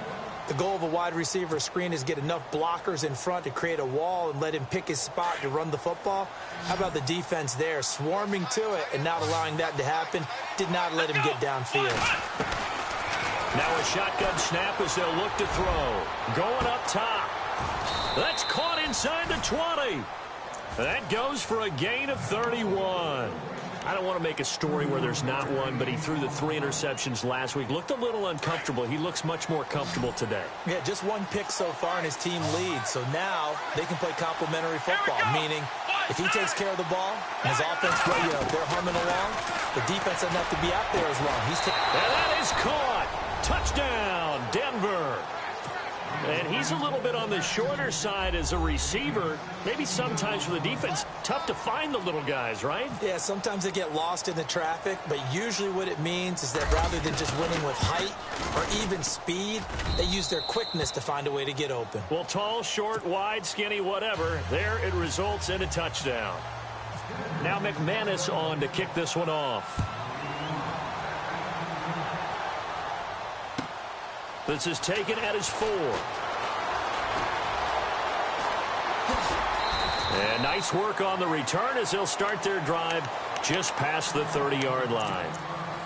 The goal of a wide receiver screen is get enough blockers in front to create a wall and let him pick his spot to run the football. How about the defense there, swarming to it and not allowing that to happen? Did not let him get downfield. Now a shotgun snap as they'll look to throw. Going up top. That's caught inside the 20. That goes for a gain of 31. I don't want to make a story where there's not one, but he threw the 3 interceptions last week. Looked a little uncomfortable. He looks much more comfortable today. Yeah, just 1 pick so far and his team leads. So now they can play complementary football, meaning if he takes care of the ball and his offense, they're humming along, the defense doesn't have to be out there as long. And that is caught. Touchdown, Denver. And he's a little bit on the shorter side as a receiver. Maybe sometimes for the defense, tough to find the little guys, right? Yeah, sometimes they get lost in the traffic, but usually what it means is that rather than just winning with height or even speed, they use their quickness to find a way to get open. Well, tall, short, wide, skinny, whatever, there it results in a touchdown. Now McManus on to kick this one off. This is taken at his 4. And nice work on the return as they'll start their drive just past the 30-yard line.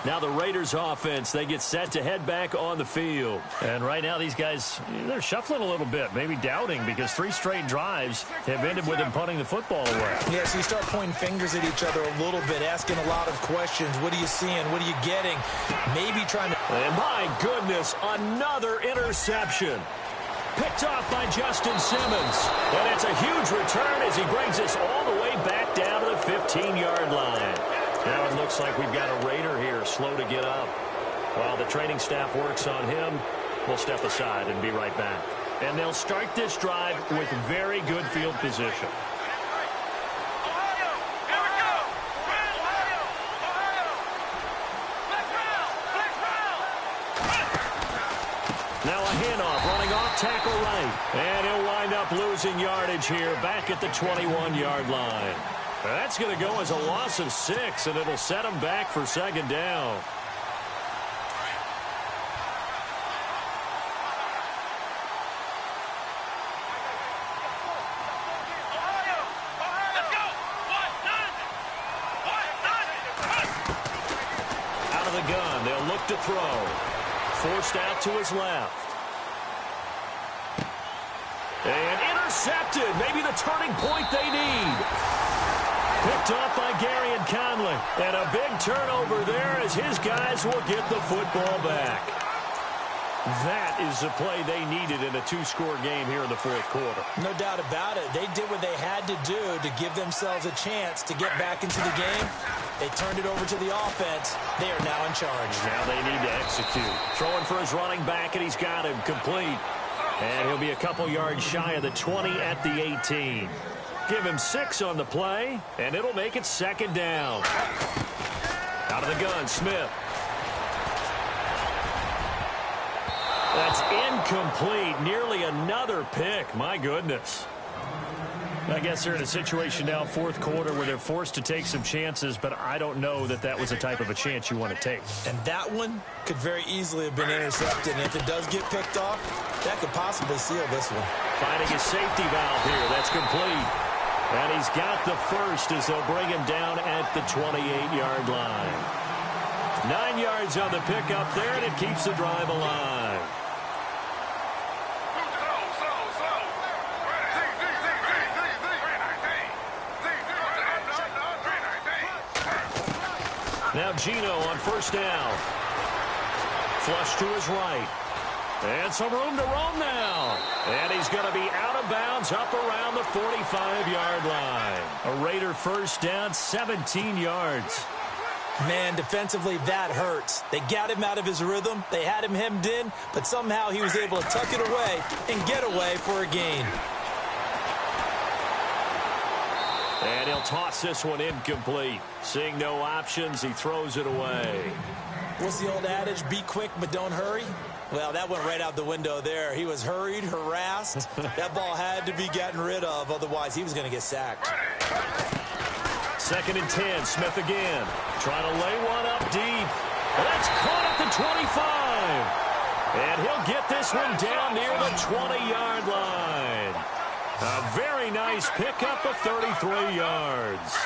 Now the Raiders offense, they get set to head back on the field. And right now these guys, they're shuffling a little bit, maybe doubting, because 3 straight drives have ended with them punting the football away. Yeah, so you start pointing fingers at each other a little bit, asking a lot of questions. What are you seeing? What are you getting? Maybe trying to... And my goodness, another interception. Picked off by Justin Simmons. And it's a huge return as he brings us all the way back down to the 15-yard line. Now it looks like we've got a Raider here, slow to get up. While the training staff works on him, we'll step aside and be right back. And they'll start this drive with very good field position. Now a handoff, running off tackle right. And he'll wind up losing yardage here back at the 21-yard line. That's going to go as a loss of 6, and it'll set him back for 2nd down. Out of the gun, they'll look to throw. Forced out to his left. And intercepted. Maybe the turning point they need. Picked off by Gary and Conley. And a big turnover there as his guys will get the football back. That is the play they needed in a 2-score game here in the 4th quarter. No doubt about it. They did what they had to do to give themselves a chance to get back into the game. They turned it over to the offense. They are now in charge. Now they need to execute. Throwing for his running back, and he's got him complete. And he'll be a couple yards shy of the 20 at the 18. Give him 6 on the play, and it'll make it 2nd down. Out of the gun, Smith. That's incomplete. Nearly another pick. My goodness. I guess they're in a situation now, 4th quarter, where they're forced to take some chances, but I don't know that that was the type of a chance you want to take. And that one could very easily have been intercepted. And if it does get picked off, that could possibly seal this one. Finding a safety valve here. That's complete. And he's got the first as they'll bring him down at the 28-yard line. 9 yards on the pickup there, and it keeps the drive alive. Now Gino on first down. Flush to his right. And some room to roam now. And he's going to be out of bounds up around the 45-yard line. A Raider first down, 17 yards. Man, defensively, that hurts. They got him out of his rhythm. They had him hemmed in, but somehow he was able to tuck it away and get away for a gain. And he'll toss this one incomplete. Seeing no options, he throws it away. What's the old adage? Be quick, but don't hurry. Well, that went right out the window there. He was hurried, harassed. That ball had to be gotten rid of. Otherwise, he was going to get sacked. 2nd and 10. Smith again. Trying to lay one up deep. That's caught at the 25. And he'll get this one down near the 20-yard line. A very nice pickup of 33 yards.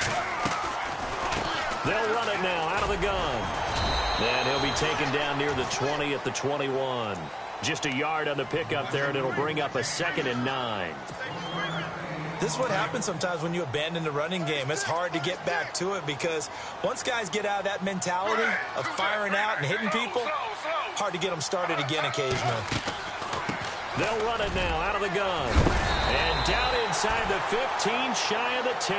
They'll run it now out of the gun. And he'll be taken down near the 20 at the 21. Just a yard on the pickup there, and it'll bring up a 2nd and 9. This is what happens sometimes when you abandon the running game. It's hard to get back to it because once guys get out of that mentality of firing out and hitting people, hard to get them started again occasionally. They'll run it now out of the gun. And down inside the 15, shy of the 10.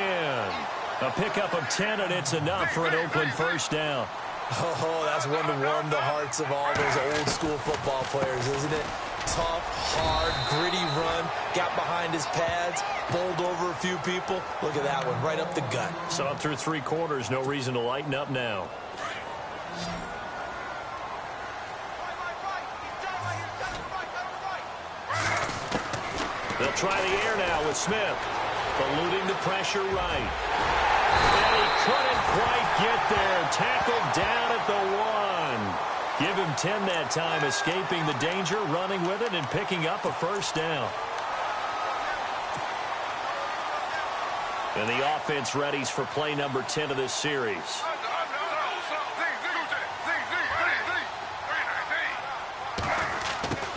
A pickup of 10, and it's enough for an Oakland first down. Oh, that's one to warm the hearts of all those old-school football players, isn't it? Tough, hard, gritty run. Got behind his pads, bowled over a few people. Look at that one, right up the gut. So up through 3 quarters, no reason to lighten up now. They'll try the air now with Smith. Eluding the pressure right. And he couldn't quite get there. Tackled down at the 1. Give him 10 that time, escaping the danger, running with it, and picking up a first down. And the offense readies for play number 10 of this series.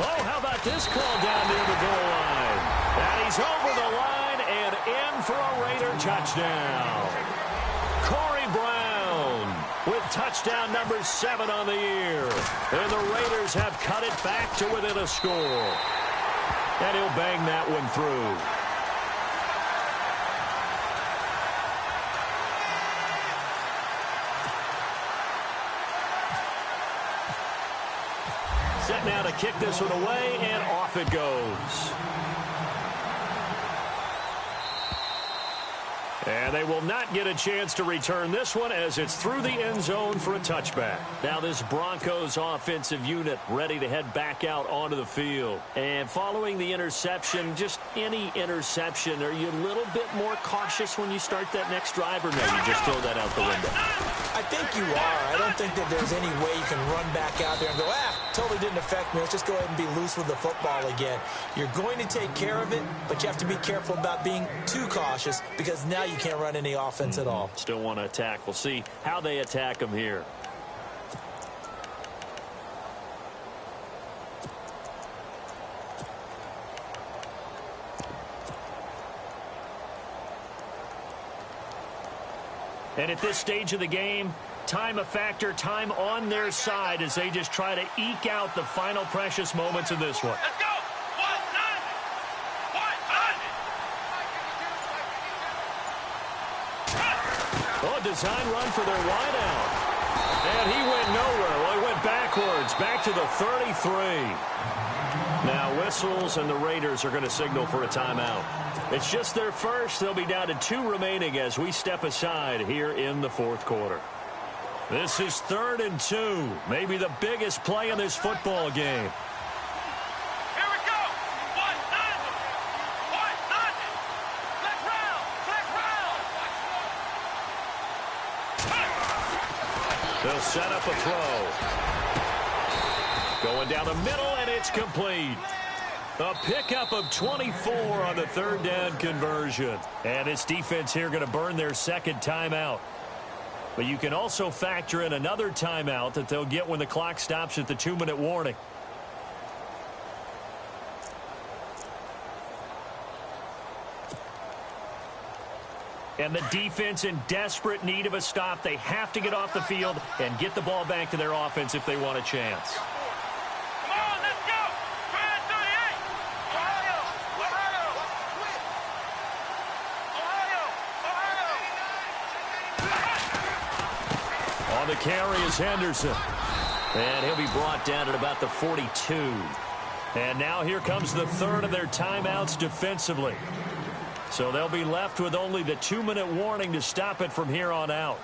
Oh, how about this call down near the goal line? And he's over the line and in for a Raider touchdown. Corey Brown with touchdown number 7 on the year. And the Raiders have cut it back to within a score. And he'll bang that one through. Set now to kick this one away, and off it goes. And they will not get a chance to return this one as it's through the end zone for a touchback. Now this Broncos offensive unit ready to head back out onto the field. And following the interception, just any interception, are you a little bit more cautious when you start that next drive, or no, you just throw that out the window? I think you are. I don't think that there's any way you can run back out there and go, totally didn't affect me. Let's just go ahead and be loose with the football again. You're going to take care of it, but you have to be careful about being too cautious because now you can't run any offense at all. Still want to attack. We'll see how they attack them here. And at this stage of the game, time a factor, time on their side as they just try to eke out the final precious moments of this one. Let's go! Oh, design run for their wideout. And he went nowhere. Well, he went backwards, back to the 33. Now whistles, and the Raiders are going to signal for a timeout. It's just their first. They'll be down to 2 remaining as we step aside here in the 4th quarter. This is 3rd and 2. Maybe the biggest play in this football game. Here we go! Let's round! They'll set up a throw. Going down the middle, and it's complete. A pickup of 24 on the 3rd down conversion. And this defense here going to burn their 2nd timeout. But you can also factor in another timeout that they'll get when the clock stops at the 2-minute warning. And the defense in desperate need of a stop. They have to get off the field and get the ball back to their offense if they want a chance. Come on, let's go! 38! Ohio! On the carry is Henderson. And he'll be brought down at about the 42. And now here comes the 3rd of their timeouts defensively. So they'll be left with only the 2-minute warning to stop it from here on out.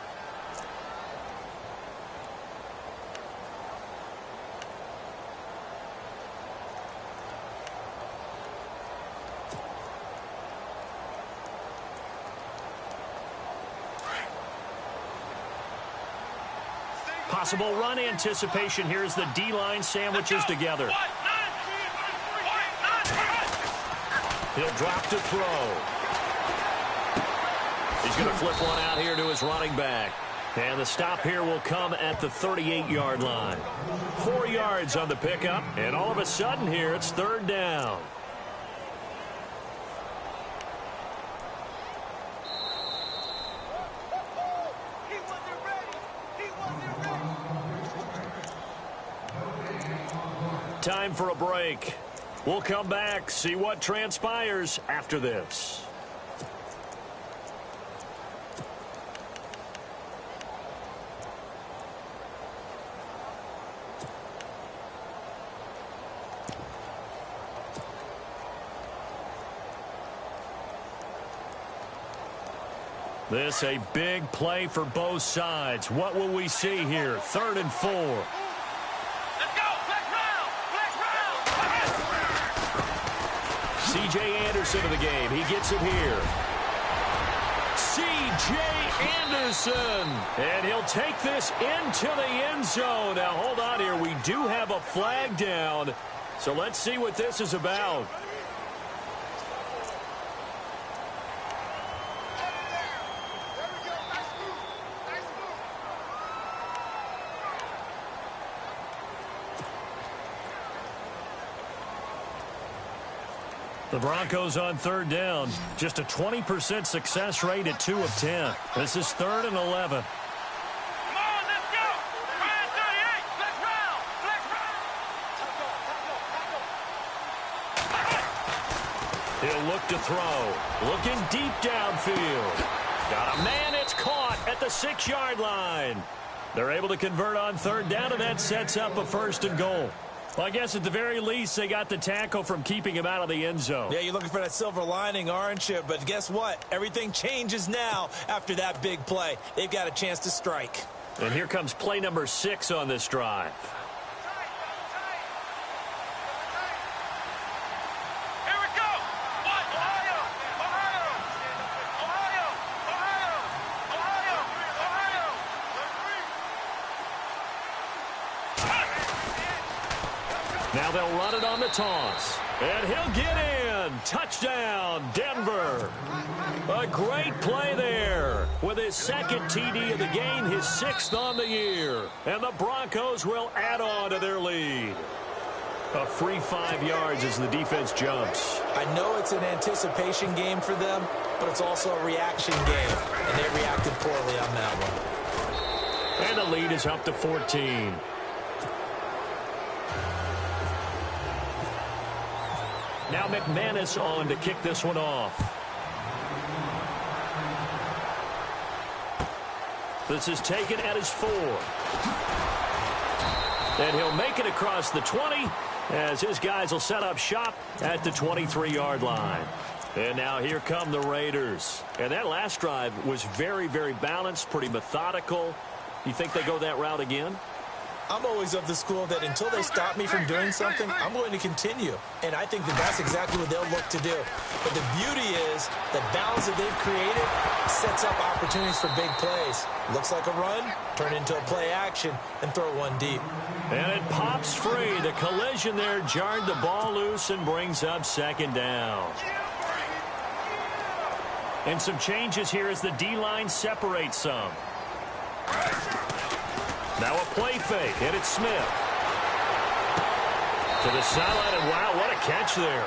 Possible run anticipation here as the D-line sandwiches together. He'll drop to throw. He's going to flip one out here to his running back. And the stop here will come at the 38-yard line. 4 yards on the pickup, and all of a sudden here it's 3rd down. Time for a break. We'll come back, see what transpires after this. This a big play for both sides. What will we see here? 3rd and 4. C.J. Anderson of the game. He gets it here. C.J. Anderson. And he'll take this into the end zone. Now, hold on here. We do have a flag down. So let's see what this is about. The Broncos on 3rd down. Just a 20% success rate at 2 of 10. This is 3rd and 11. Come on, let's go. Ryan 38. Flex round. Flex round. He'll look to throw. Looking deep downfield. Got a man. It's caught at the 6-yard line. They're able to convert on 3rd down, and that sets up a 1st and goal. Well, I guess at the very least, they got the tackle from keeping him out of the end zone. Yeah, you're looking for that silver lining, aren't you? But guess what? Everything changes now after that big play. They've got a chance to strike. And here comes play number 6 on this drive. Here we go. Ohio. Ohio. Ohio. Ohio. Ohio. Now they'll run it on the toss. And he'll get in. Touchdown, Denver. A great play there. With his 2nd TD of the game, his 6th on the year. And the Broncos will add on to their lead. A free 5 yards as the defense jumps. I know it's an anticipation game for them, but it's also a reaction game. And they reacted poorly on that one. And the lead is up to 14. Now McManus on to kick this one off. This is taken at his 4. And he'll make it across the 20 as his guys will set up shop at the 23-yard line. And now here come the Raiders. And that last drive was very, very balanced, pretty methodical. You think they go that route again? I'm always of the school that until they stop me from doing something, I'm going to continue. And I think that that's exactly what they'll look to do. But the beauty is the balance that they've created sets up opportunities for big plays. Looks like a run, turn into a play action, and throw one deep. And it pops free. The collision there jarred the ball loose and brings up 2nd down. And some changes here as the D-line separates some. Now a play fake, and it's Smith. To the sideline, and wow, what a catch there.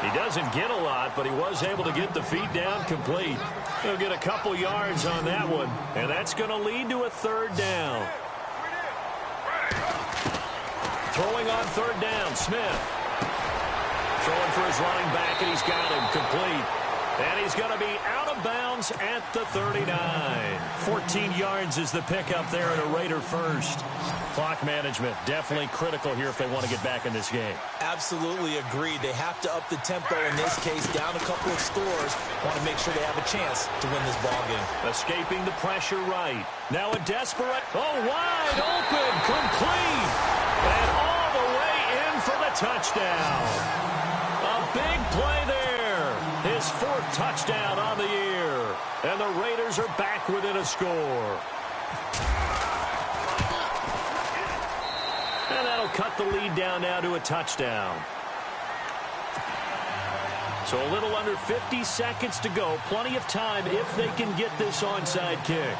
He doesn't get a lot, but he was able to get the feet down complete. He'll get a couple yards on that one, and that's going to lead to a 3rd down. Throwing on 3rd down, Smith. Throwing for his running back, and he's got him complete. And he's going to be out of bounds at the 39. 14 yards is the pickup there at a Raider first. Clock management definitely critical here if they want to get back in this game. Absolutely agreed. They have to up the tempo in this case, down a couple of scores. Want to make sure they have a chance to win this ball game. Escaping the pressure right. Now a desperate, wide open, complete. And all the way in for the touchdown. A big play there. His 4th touchdown on the year. And the Raiders are back within a score. And that'll cut the lead down now to a touchdown. So a little under 50 seconds to go. Plenty of time if they can get this onside kick.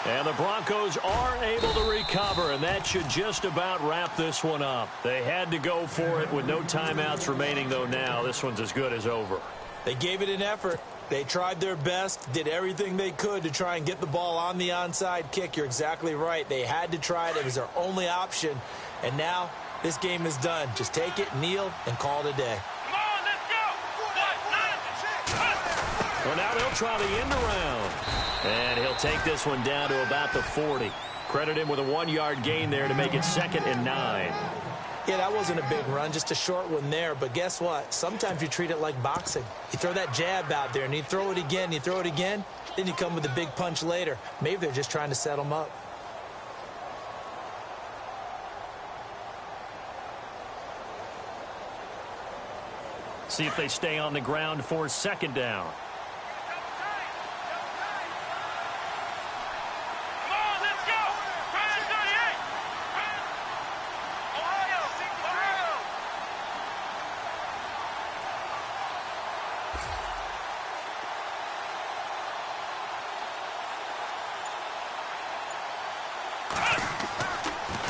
And the Broncos are able to recover, and that should just about wrap this one up. They had to go for it with no timeouts remaining, though now this one's as good as over. They gave it an effort. They tried their best, did everything they could to try and get the ball on the onside kick. You're exactly right. They had to try it. It was their only option. And now this game is done. Just take it, kneel, and call it a day. Come on, let's go. Well, now they'll try the end around. And he'll take this one down to about the 40. Credit him with a 1-yard gain there to make it 2nd and 9. Yeah, that wasn't a big run, just a short one there. But guess what? Sometimes you treat it like boxing. You throw that jab out there, and you throw it again, you throw it again, then you come with a big punch later. Maybe they're just trying to set them up. See if they stay on the ground for 2nd down.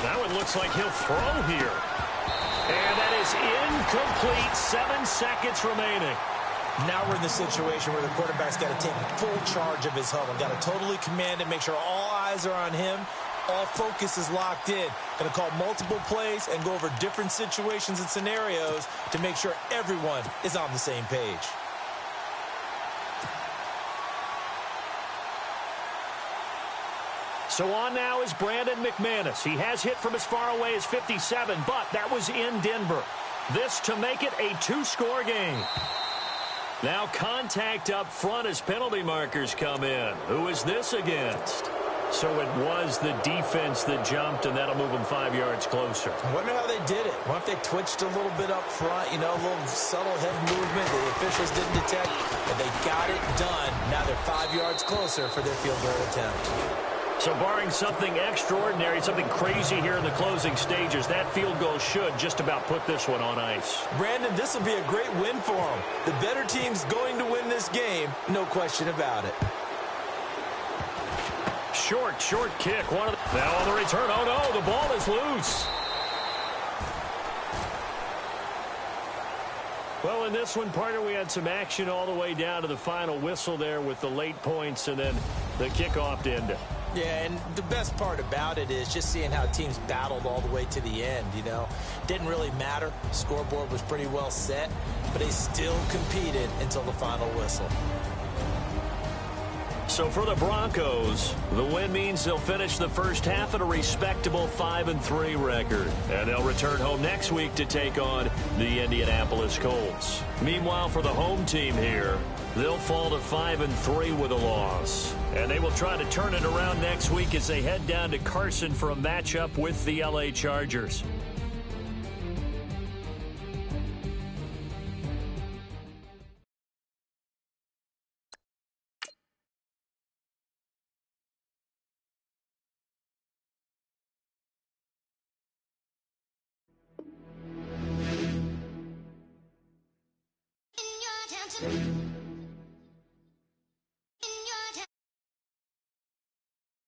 That one looks like he'll throw here. And that is incomplete. 7 seconds remaining. Now we're in the situation where the quarterback's got to take full charge of his huddle. Got to totally command it, make sure all eyes are on him. All focus is locked in. Going to call multiple plays and go over different situations and scenarios to make sure everyone is on the same page. So on now is Brandon McManus. He has hit from as far away as 57, but that was in Denver. This to make it a 2-score game. Now contact up front as penalty markers come in. Who is this against? So it was the defense that jumped, and that'll move them 5 yards closer. I wonder how they did it. I wonder if they twitched a little bit up front, you know, a little subtle head movement the officials didn't detect, but they got it done. Now they're 5 yards closer for their field goal attempt. So barring something extraordinary, something crazy here in the closing stages, that field goal should just about put this one on ice. Brandon, this will be a great win for them. The better team's going to win this game, no question about it. Short kick. Now on the return. Oh, no, the ball is loose. Well, in this one, partner, we had some action all the way down to the final whistle there with the late points and then the kickoff to end it. Yeah, and the best part about it is just seeing how teams battled all the way to the end, you know. Didn't really matter. Scoreboard was pretty well set, but they still competed until the final whistle. So for the Broncos, the win means they'll finish the first half at a respectable 5-3 record. And they'll return home next week to take on the Indianapolis Colts. Meanwhile, for the home team here, they'll fall to 5-3 with a loss. And they will try to turn it around next week as they head down to Carson for a matchup with the LA Chargers.